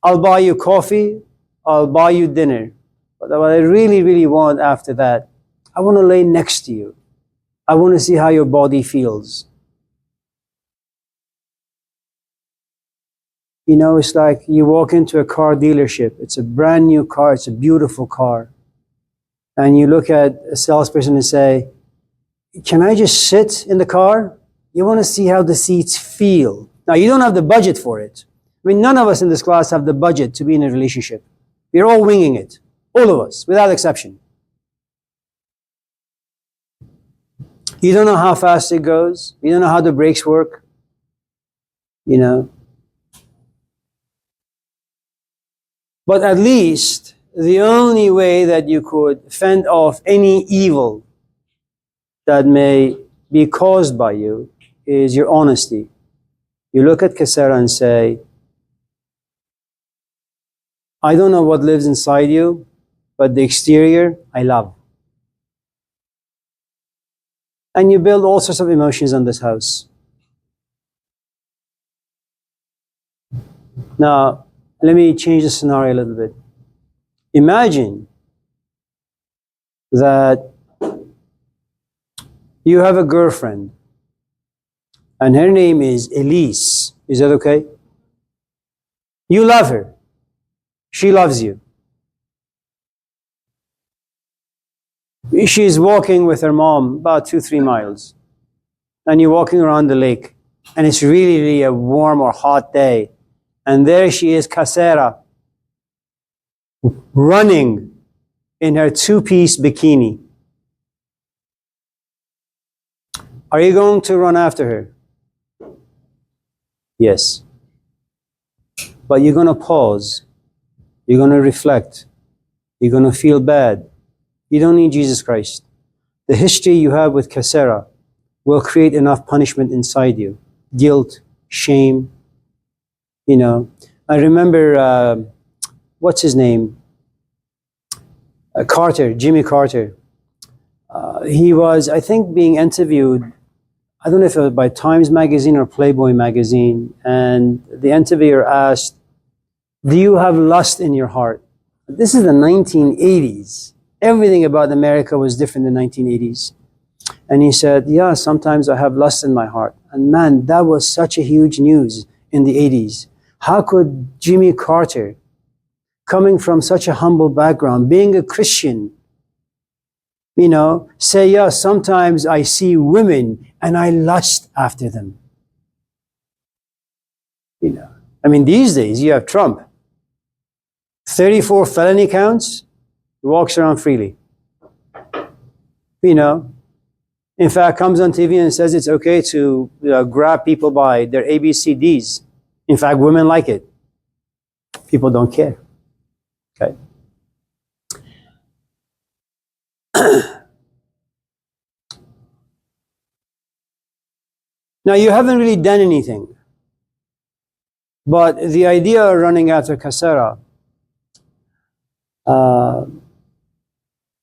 I'll buy you coffee. I'll buy you dinner. But what I really, really want after that, I want to lay next to you. I want to see how your body feels. It's like you walk into a car dealership. It's a brand new car. It's a beautiful car. And you look at a salesperson and say, can I just sit in the car? You want to see how the seats feel. Now, you don't have the budget for it. I mean, none of us in this class have the budget to be in a relationship. We're all winging it. All of us, without exception. You don't know how fast it goes. You don't know how the brakes work. But at least the only way that you could fend off any evil that may be caused by you is your honesty. You look at Kasera and say, I don't know what lives inside you, but the exterior, I love. And you build all sorts of emotions on this house. Now, let me change the scenario a little bit. Imagine that you have a girlfriend and her name is Elise. Is that okay? You love her. She loves you. She's walking with her mom about 2-3 miles, and you're walking around the lake, and it's really, really a warm or hot day, and there she is, Kasera, running in her 2-piece bikini. Are you going to run after her? Yes. But you're going to pause. You're going to reflect. You're going to feel bad. You don't need Jesus Christ. The history you have with Kasera will create enough punishment inside you. Guilt, shame. You know, I remember, what's his name? Carter, Jimmy Carter. He was, I think, being interviewed, I don't know if it was by Times Magazine or Playboy Magazine, and the interviewer asked, do you have lust in your heart? This is the 1980s. Everything about America was different in the 1980s. And he said, yeah, sometimes I have lust in my heart. And man, that was such a huge news in the 80s. How could Jimmy Carter, coming from such a humble background, being a Christian, you know, say, yeah, sometimes I see women and I lust after them. You know, I mean, these days you have Trump, 34 felony counts, he walks around freely. You know, in fact, comes on TV and says it's okay to grab people by their ABCDs. In fact, women like it. People don't care. Okay. Now, you haven't really done anything. But the idea of running after Kasera,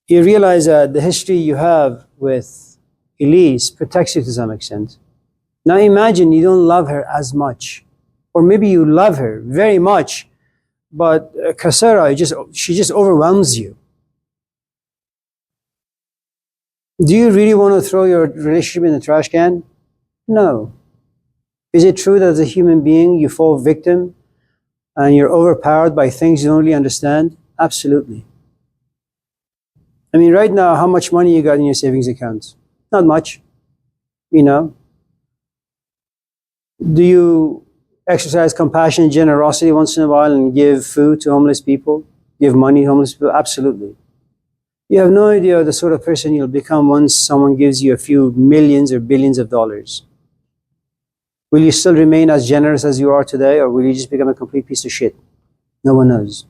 you realize that the history you have with Elise protects you to some extent. Now imagine you don't love her as much. Or maybe you love her very much, but Kasera, she just overwhelms you. Do you really want to throw your relationship in the trash can? No. Is it true that as a human being you fall victim and you're overpowered by things you don't really understand? Absolutely. I mean, right now, how much money you got in your savings account? Not much. You know? Do you exercise compassion and generosity once in a while and give food to homeless people? Give money to homeless people? Absolutely. You have no idea the sort of person you'll become once someone gives you a few millions or billions of dollars. Will you still remain as generous as you are today, or will you just become a complete piece of shit? No one knows.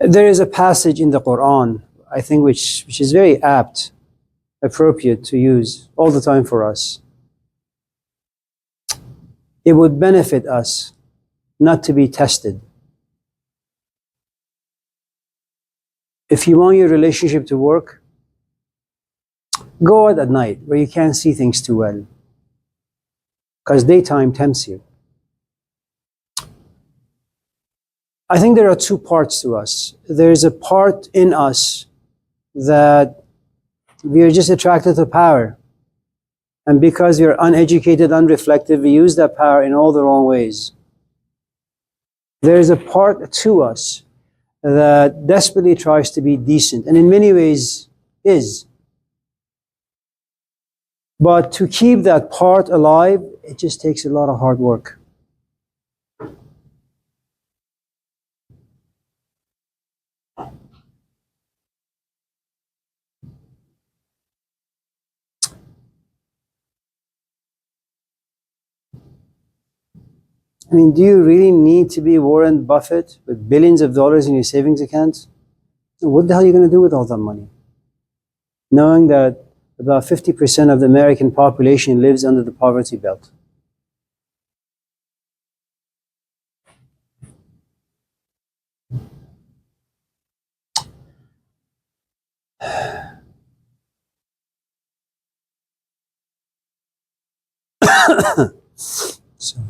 There is a passage in the Quran, I think, which is very apt, appropriate to use all the time for us. It would benefit us not to be tested. If you want your relationship to work, go out at night where you can't see things too well, because daytime tempts you. I think there are two parts to us. There's a part in us that we are just attracted to power. And because we are uneducated, unreflective, we use that power in all the wrong ways. There's a part to us that desperately tries to be decent, and in many ways is. But to keep that part alive, it just takes a lot of hard work. I mean, do you really need to be Warren Buffett with billions of dollars in your savings accounts? What the hell are you going to do with all that money? Knowing that about 50% of the American population lives under the poverty belt. So.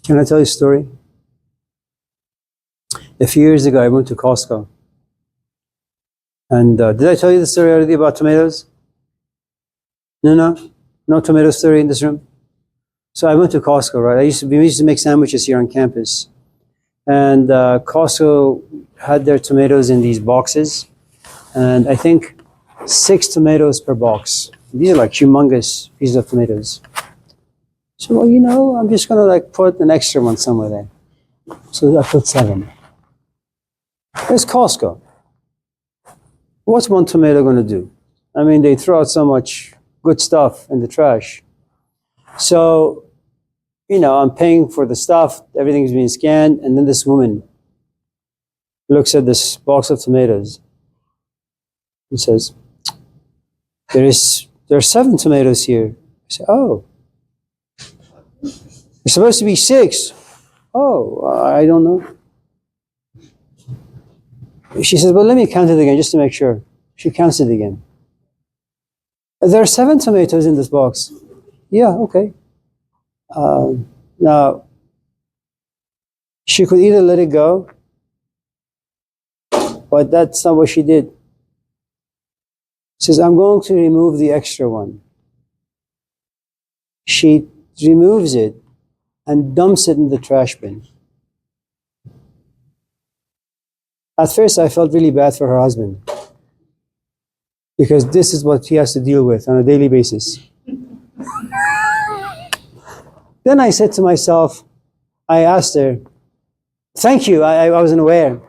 Can I tell you a story? A few years ago, I went to Costco. And did I tell you the story already about tomatoes? No tomato story in this room? So I went to Costco, right? We used to make sandwiches here on campus. And Costco had their tomatoes in these boxes. And I think 6 tomatoes per box. These are like humongous pieces of tomatoes. So, well, you know, I'm just gonna like put an extra one somewhere there. So I put 7. It's Costco. What's one tomato gonna do? I mean, they throw out so much good stuff in the trash. So, you know, I'm paying for the stuff, everything's being scanned, and then this woman looks at this box of tomatoes and says, there are 7 tomatoes here. I say, oh, there's supposed to be 6. Oh, I don't know. She says, well, let me count it again just to make sure. She counts it again. There are 7 tomatoes in this box. Yeah, okay. Now, she could either let it go, but that's not what she did. She says, I'm going to remove the extra one. She removes it and dumps it in the trash bin. At first, I felt really bad for her husband because this is what he has to deal with on a daily basis. Then I said to myself, I asked her, thank you, I wasn't aware.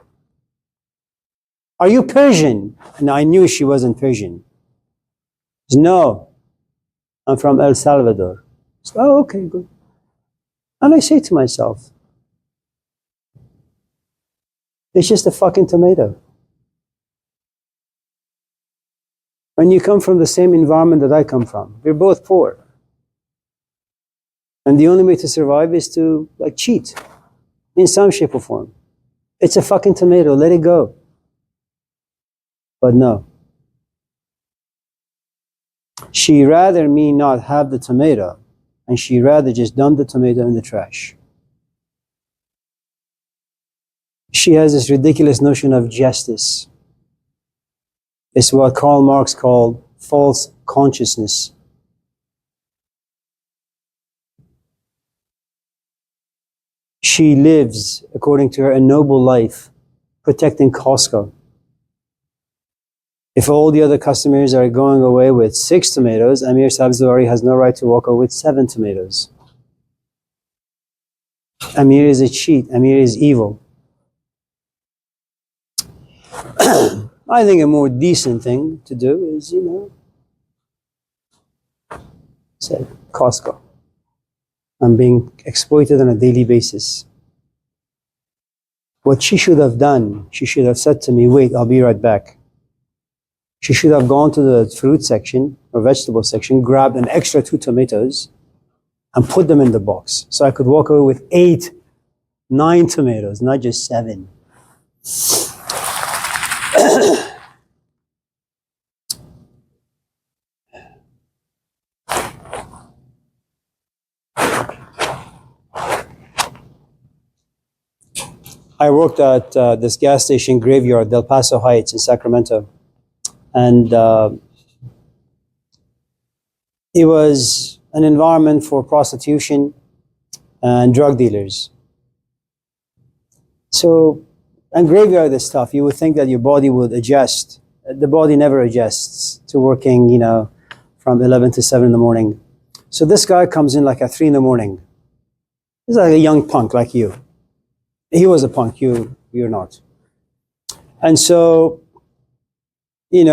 Are you Persian? And I knew she wasn't Persian. She said, no, I'm from El Salvador. I said, oh, okay, good. And I say to myself, it's just a fucking tomato. When you come from the same environment that I come from, we're both poor. And the only way to survive is to like cheat in some shape or form. It's a fucking tomato, let it go. But no. She rather me not have the tomato, and she rather just dump the tomato in the trash. She has this ridiculous notion of justice. It's what Karl Marx called false consciousness. She lives, according to her, a noble life, protecting Costco. If all the other customers are going away with 6 tomatoes, Amir Sabzawari has no right to walk away with 7 tomatoes. Amir is a cheat. Amir is evil. I think a more decent thing to do is, say, Costco. I'm being exploited on a daily basis. What she should have done, she should have said to me, wait, I'll be right back. She should have gone to the fruit section or vegetable section, grabbed an extra 2 tomatoes and put them in the box. So I could walk away with 8, 9 tomatoes, not just 7. I worked at this gas station graveyard, Del Paso Heights in Sacramento. And it was an environment for prostitution and drug dealers. So, and graveyard is tough. You would think that your body would adjust. The body never adjusts to working, from 11 to 7 in the morning. So this guy comes in like at 3 in the morning. He's like a young punk like you. He was a punk, you're not. And so, he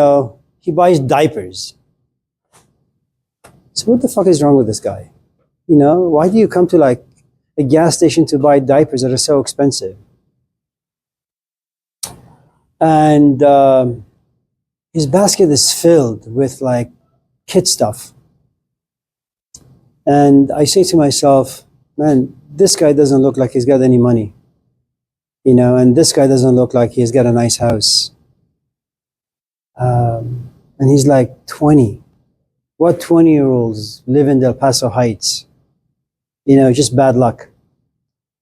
buys diapers. So what the fuck is wrong with this guy? Why do you come to like a gas station to buy diapers that are so expensive? And his basket is filled with like kid stuff. And I say to myself, man, this guy doesn't look like he's got any money. And this guy doesn't look like he's got a nice house. And he's like 20. What 20-year-olds live in Del Paso Heights? Just bad luck.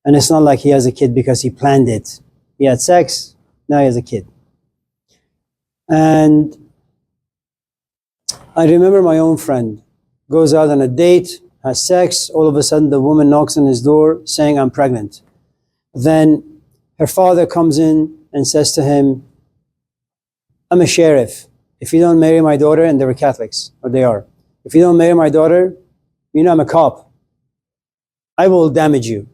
And it's not like he has a kid because he planned it. He had sex, now he has a kid. And I remember my own friend goes out on a date, has sex. All of a sudden, the woman knocks on his door saying, I'm pregnant. Then her father comes in and says to him, I'm a sheriff. If you don't marry my daughter, and they were Catholics, or they are, if you don't marry my daughter, you know I'm a cop. I will damage you.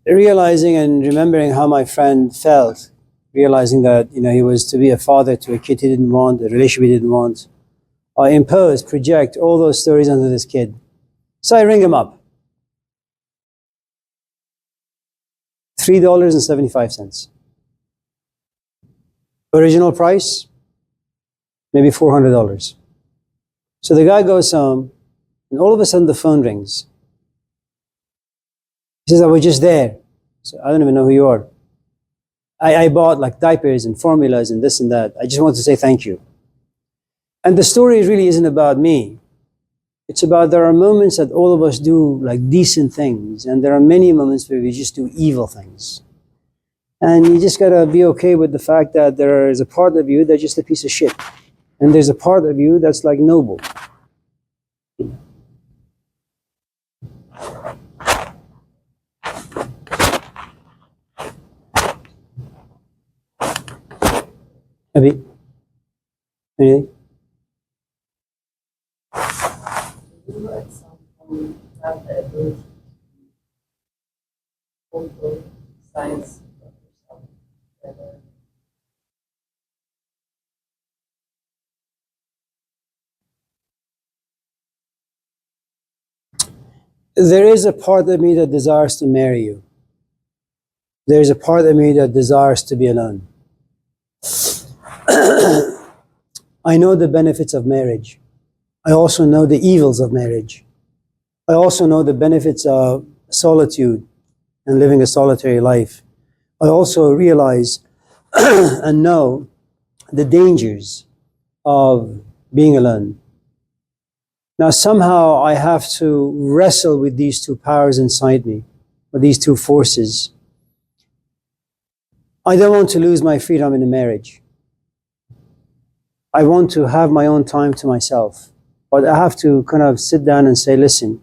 Realizing and remembering how my friend felt, realizing that he was to be a father to a kid he didn't want, a relationship he didn't want, I impose, project all those stories onto this kid. So I ring him up. $3.75. Original price, maybe $400. So the guy goes home, and all of a sudden the phone rings. He says, I was just there. So I don't even know who you are. I bought like diapers and formulas and this and that. I just want to say thank you. And the story really isn't about me. It's about there are moments that all of us do like decent things, and there are many moments where we just do evil things. And you just gotta be okay with the fact that there is a part of you that's just a piece of shit. And there's a part of you that's like noble. Abi? Anything? You at some point have the ability to hold both sides of yourself together. There is a part of me that desires to marry you. There's a part of me that desires to be alone. I know the benefits of marriage. I also know the evils of marriage. I also know the benefits of solitude and living a solitary life. I also realize and know the dangers of being alone. Now, somehow I have to wrestle with these two powers inside me, or these two forces. I don't want to lose my freedom in a marriage. I want to have my own time to myself. But I have to kind of sit down and say, listen,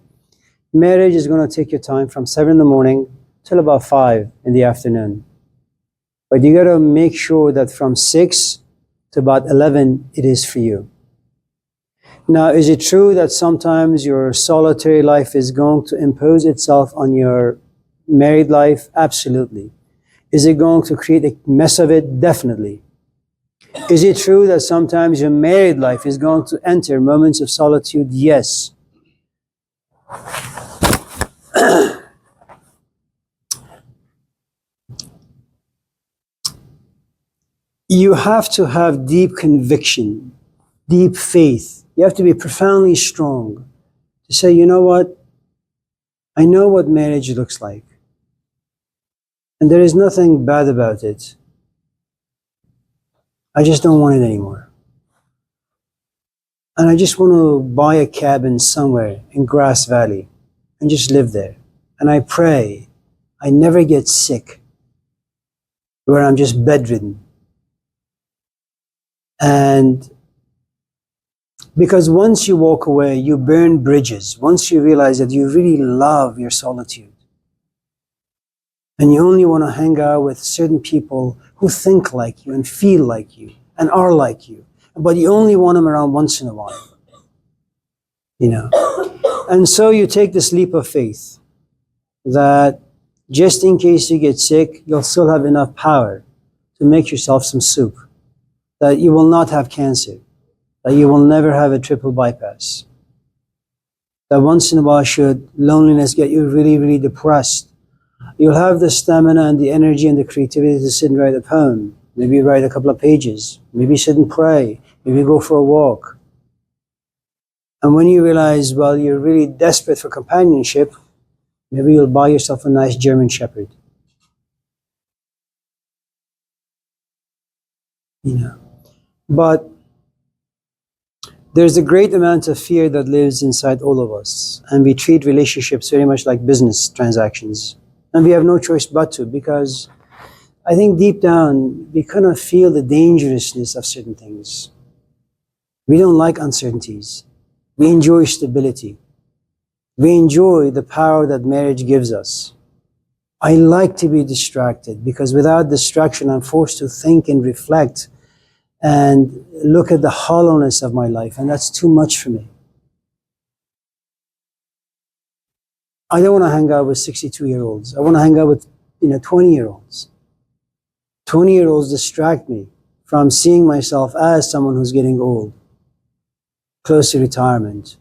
marriage is going to take your time from 7 in the morning till about 5 in the afternoon. But you got to make sure that from 6 to about 11, it is for you. Now, is it true that sometimes your solitary life is going to impose itself on your married life? Absolutely. Is it going to create a mess of it? Definitely. Is it true that sometimes your married life is going to enter moments of solitude? Yes. You have to have deep conviction, deep faith. You have to be profoundly strong to say, you know what? I know what marriage looks like. And there is nothing bad about it. I just don't want it anymore. And I just want to buy a cabin somewhere in Grass Valley and just live there. And I pray I never get sick where I'm just bedridden. And because once you walk away, you burn bridges. Once you realize that you really love your solitude, and you only want to hang out with certain people who think like you and feel like you and are like you, but you only want them around once in a while, And so you take this leap of faith that just in case you get sick, you'll still have enough power to make yourself some soup, that you will not have cancer, that you will never have a triple bypass, that once in a while, should loneliness get you really, really depressed, you'll have the stamina and the energy and the creativity to sit and write a poem. Maybe write a couple of pages. Maybe sit and pray. Maybe go for a walk. And when you realize, well, you're really desperate for companionship, maybe you'll buy yourself a nice German Shepherd. But there's a great amount of fear that lives inside all of us. And we treat relationships very much like business transactions. And we have no choice but to, because I think deep down, we kind of feel the dangerousness of certain things. We don't like uncertainties. We enjoy stability. We enjoy the power that marriage gives us. I like to be distracted because without distraction, I'm forced to think and reflect and look at the hollowness of my life, and that's too much for me. I don't want to hang out with 62-year-olds. I want to hang out with 20-year-olds. 20-year-olds distract me from seeing myself as someone who's getting old, close to retirement.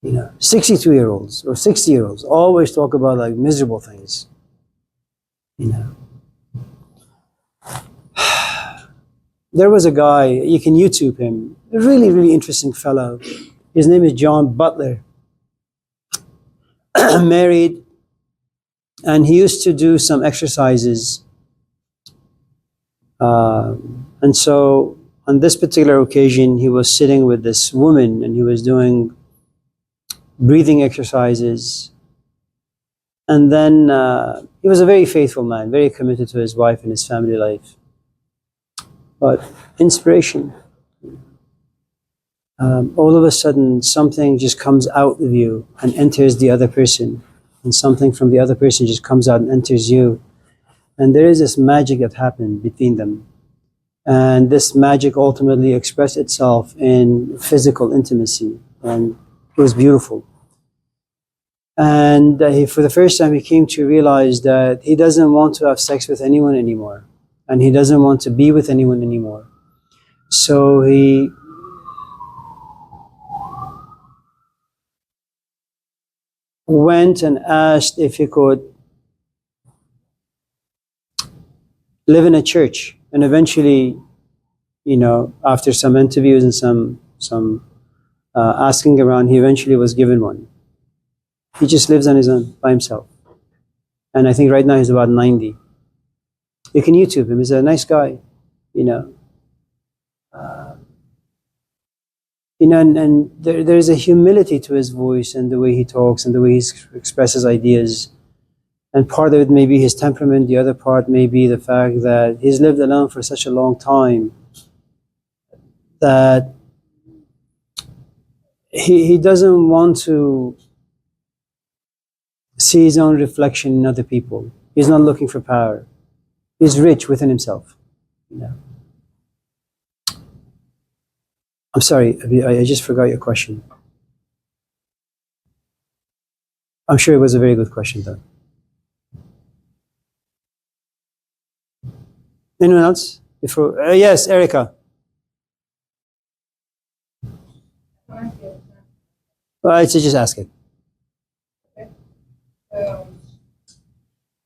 62-year-olds or 60-year-olds always talk about like miserable things. There was a guy, you can YouTube him, a really, really interesting fellow. His name is John Butler. Married, and he used to do some exercises. And so on this particular occasion, he was sitting with this woman and he was doing breathing exercises. And then he was a very faithful man, very committed to his wife and his family life. But inspiration. All of a sudden, something just comes out of you and enters the other person. And something from the other person just comes out and enters you. And there is this magic that happened between them. And this magic ultimately expressed itself in physical intimacy. And it was beautiful. And for the first time, he came to realize that he doesn't want to have sex with anyone anymore. And he doesn't want to be with anyone anymore. So he went and asked if he could live in a church. And eventually, after some interviews and some asking around, he eventually was given one. He just lives on his own, by himself. And I think right now he's about 90. You can YouTube him. He's a nice guy, and there's a humility to his voice and the way he talks and the way he expresses ideas. And part of it may be his temperament. The other part may be the fact that he's lived alone for such a long time that he doesn't want to see his own reflection in other people. He's not looking for power. He's rich within himself. I'm sorry, I just forgot your question. I'm sure it was a very good question, though. Anyone else? Before? Yes, Erica. Well, so just ask it.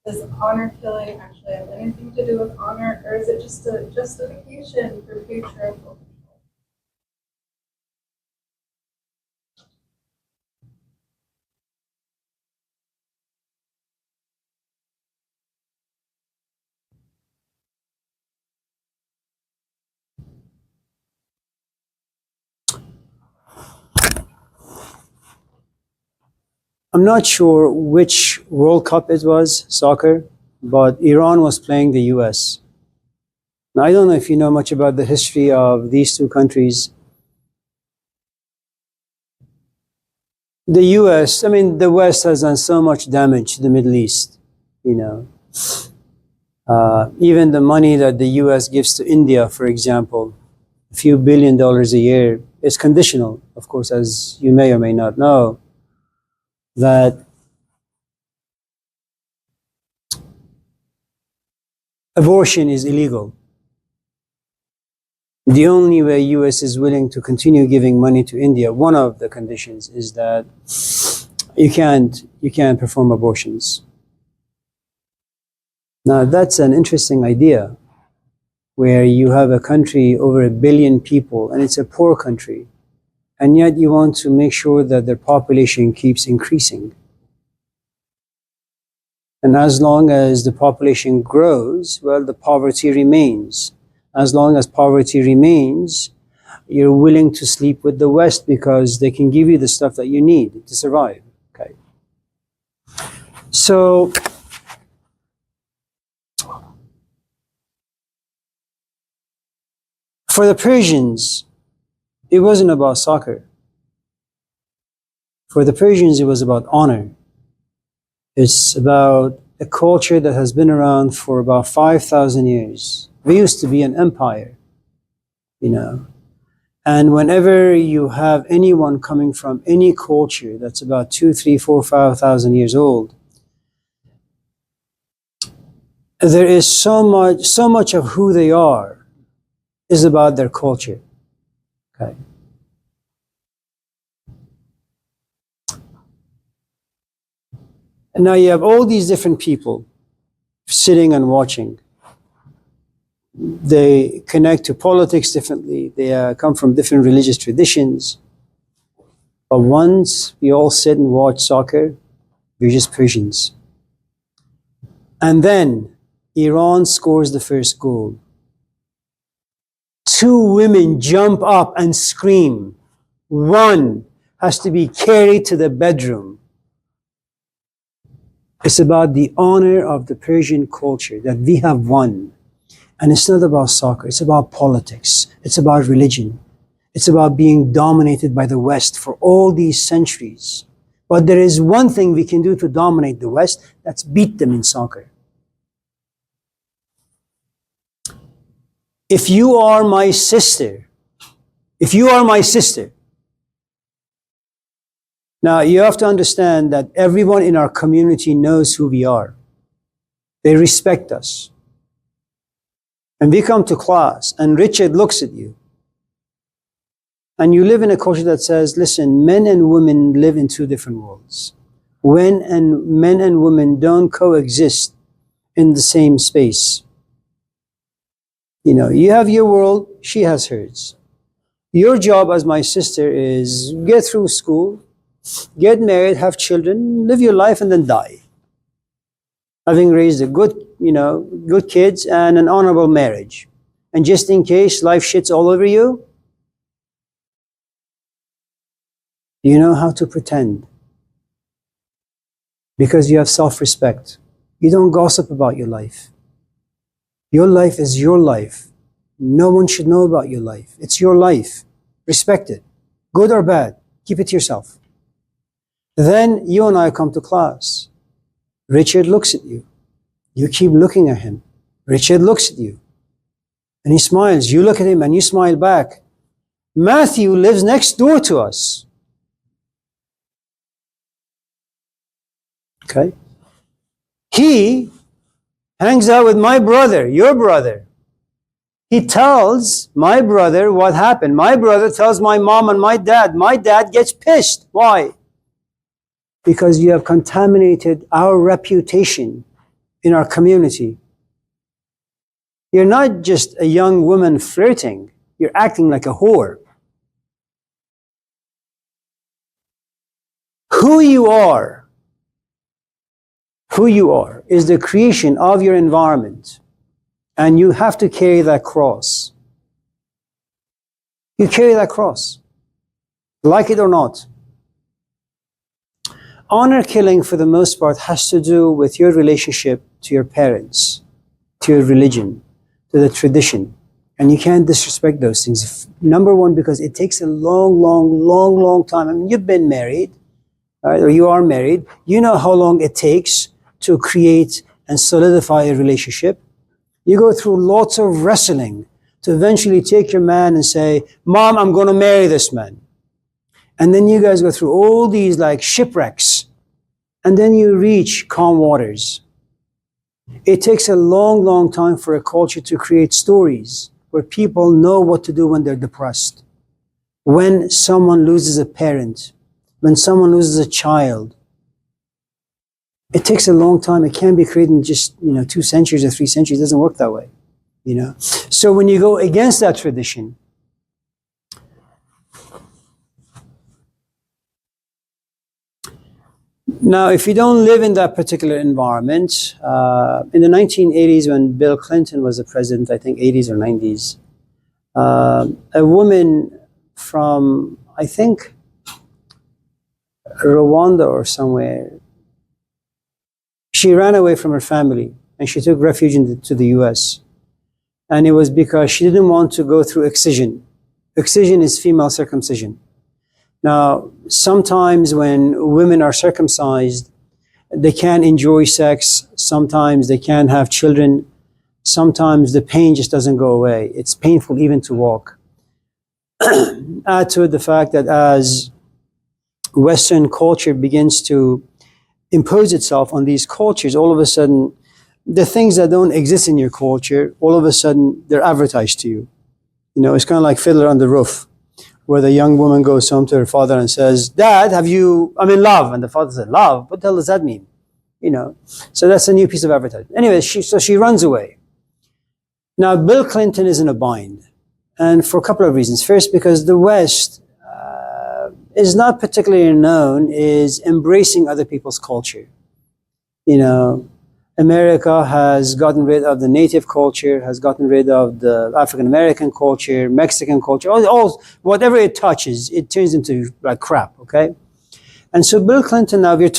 Does honor killing actually have anything to do with honor, or is it just a justification for patriarchal control? I'm not sure which World Cup it was, soccer, but Iran was playing the US. Now, I don't know if you know much about the history of these two countries. The US, the West has done so much damage to the Middle East, Even the money that the US gives to India, for example, a few $1 billion a year, is conditional, of course, as you may or may not know, that abortion is illegal. The only way US is willing to continue giving money to India, one of the conditions is that you can't perform abortions. Now that's an interesting idea, where you have a country over 1 billion people and it's a poor country, and yet you want to make sure that their population keeps increasing. And as long as the population grows, well, the poverty remains. As long as poverty remains, you're willing to sleep with the West because they can give you the stuff that you need to survive. Okay. So For the Persians, it wasn't about soccer. For the Persians, it was about honor. It's about a culture that has been around for about 5,000 years. We used to be an empire, you know. And whenever you have anyone coming from any culture that's about 2, 3, 4, 5,000 years old, there is so much of who they are is about their culture. Okay. And now you have all these different people sitting and watching. They connect to politics differently. They come from different religious traditions. But once we all sit and watch soccer, we're just Persians. And then Iran scores the first goal. 2 women jump up and scream. One has to be carried to the bedroom. It's about the honor of the Persian culture that we have won. And it's not about soccer, it's about politics, it's about religion. It's about being dominated by the West for all these centuries. But there is one thing we can do to dominate the West, that's beat them in soccer. If you are my sister, now you have to understand that everyone in our community knows who we are. They respect us. And we come to class and Richard looks at you. And you live in a culture that says, listen, men and women live in 2 different worlds. Men and women don't coexist in the same space. You know, you have your world, she has hers. Your job as my sister is get through school, get married, have children, live your life and then die. Having raised a good kids and an honorable marriage. And just in case life shits all over you, you know how to pretend. Because you have self-respect. You don't gossip about your life. Your life is your life. No one should know about your life. It's your life. Respect it. Good or bad, keep it to yourself. Then you and I come to class. Richard looks at you. You keep looking at him. Richard looks at you. And he smiles. You look at him and you smile back. Matthew lives next door to us. Okay? He hangs out with my brother, your brother. He tells my brother what happened. My brother tells my mom and my dad. My dad gets pissed. Why? Because you have contaminated our reputation in our community. You're not just a young woman flirting. You're acting like a whore. Who you are is the creation of your environment. And you have to carry that cross. You carry that cross. Like it or not. Honor killing, for the most part, has to do with your relationship to your parents, to your religion, to the tradition. And you can't disrespect those things. Number one, because it takes a long time. I mean, you've been married, right? Or you are married. You know how long it takes to create and solidify a relationship. You go through lots of wrestling to eventually take your man and say, Mom, I'm going to marry this man. And then you guys go through all these like shipwrecks. And then you reach calm waters. It takes a long time for a culture to create stories where people know what to do when they're depressed. When someone loses a parent, when someone loses a child. It takes a long time. It can't be created in just 2 centuries or 3 centuries. It doesn't work that way. So when you go against that tradition, now if you don't live in that particular environment, in the 1980s when Bill Clinton was the president, I think 80s or 90s, a woman from, I think, Rwanda or somewhere, she ran away from her family and she took refuge to the US. And it was because she didn't want to go through excision. Excision is female circumcision. Now, sometimes when women are circumcised, they can't enjoy sex. Sometimes they can't have children. Sometimes the pain just doesn't go away. It's painful even to walk. Add to it the fact that as Western culture begins to impose itself on these cultures, all of a sudden, the things that don't exist in your culture, all of a sudden, they're advertised to you. You know, it's kind of like Fiddler on the Roof, where the young woman goes home to her father and says, "Dad, I'm in love." And the father said, "Love? What the hell does that mean?" You know, so that's a new piece of advertising. Anyway, so she runs away. Now, Bill Clinton is in a bind, and for a couple of reasons. First, because the West is not particularly known is embracing other people's culture. You know, America has gotten rid of the native culture, has gotten rid of the African American culture, Mexican culture, all whatever it touches, it turns into like crap, okay? And so Bill Clinton now, we're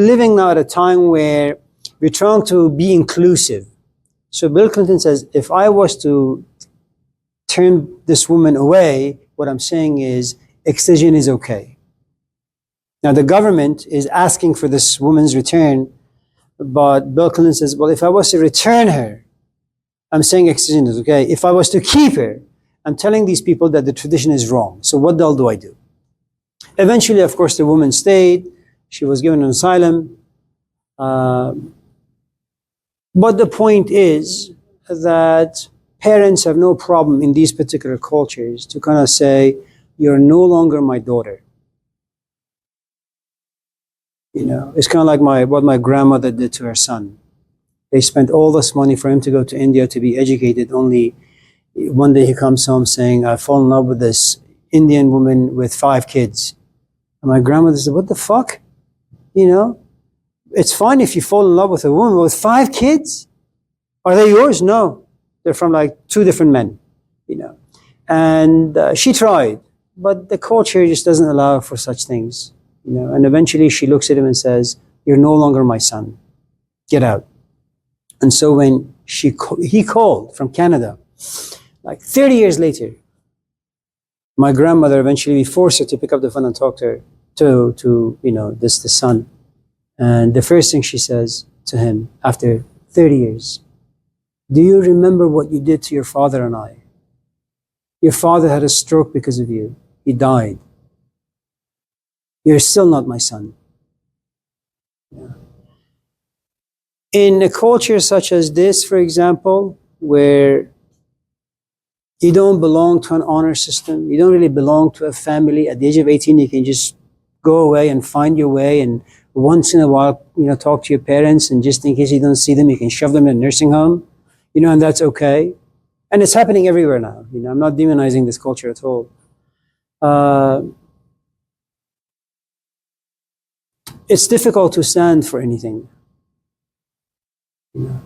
living now at a time where we're trying to be inclusive. So Bill Clinton says, if I was to turn this woman away, what I'm saying is excision is okay. Now the government is asking for this woman's return, but Bill Clinton says, well, if I was to return her, I'm saying excision is okay. If I was to keep her, I'm telling these people that the tradition is wrong. So what the hell do I do? Eventually, of course, the woman stayed. She was given an asylum. But the point is that parents have no problem in these particular cultures to kind of say, you're no longer my daughter. You know, it's kind of like what my grandmother did to her son. They spent all this money for him to go to India to be educated. Only one day he comes home saying, I fall in love with this Indian woman with 5 kids. And my grandmother said, what the fuck? You know, it's fine if you fall in love with a woman with 5 kids. Are they yours? No. They're from like 2 different men, you know. And she tried, but the culture just doesn't allow for such things, you know. And eventually she looks at him and says, you're no longer my son. Get out. And so when he called from Canada, like 30 years later, my grandmother eventually forced her to pick up the phone and talk to her, to you know, the son. And the first thing she says to him after 30 years, do you remember what you did to your father and I? Your father had a stroke because of you. He died. You're still not my son. Yeah. In a culture such as this, for example, where you don't belong to an honor system, you don't really belong to a family, at the age of 18, you can just go away and find your way, and once in a while, you know, talk to your parents, and just in case you don't see them, you can shove them in a nursing home, you know, and that's okay. And it's happening everywhere now. You know, I'm not demonizing this culture at all. It's difficult to stand for anything. You know.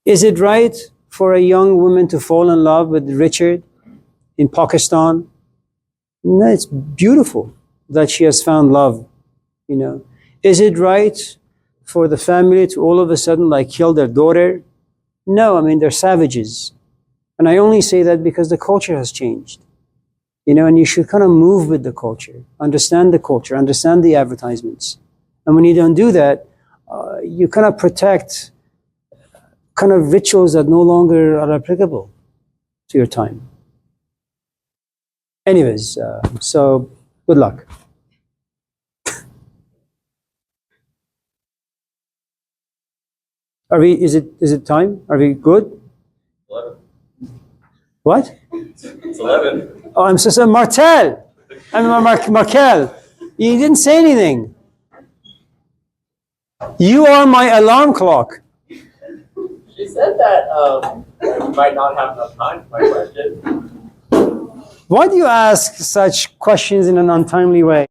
Is it right for a young woman to fall in love with Richard in Pakistan? No, it's beautiful that she has found love, you know. Is it right for the family to all of a sudden like kill their daughter? No, I mean, they're savages. And I only say that because the culture has changed, you know, and you should kind of move with the culture, understand the advertisements. And when you don't do that, you kind of protect kind of rituals that no longer are applicable to your time. Anyways, so good luck. Is it time? Are we good? 11. What? It's 11. Oh, I'm so sorry. Martel! Markel. You didn't say anything. You are my alarm clock. She said that we might not have enough time for my question. Why do you ask such questions in an untimely way?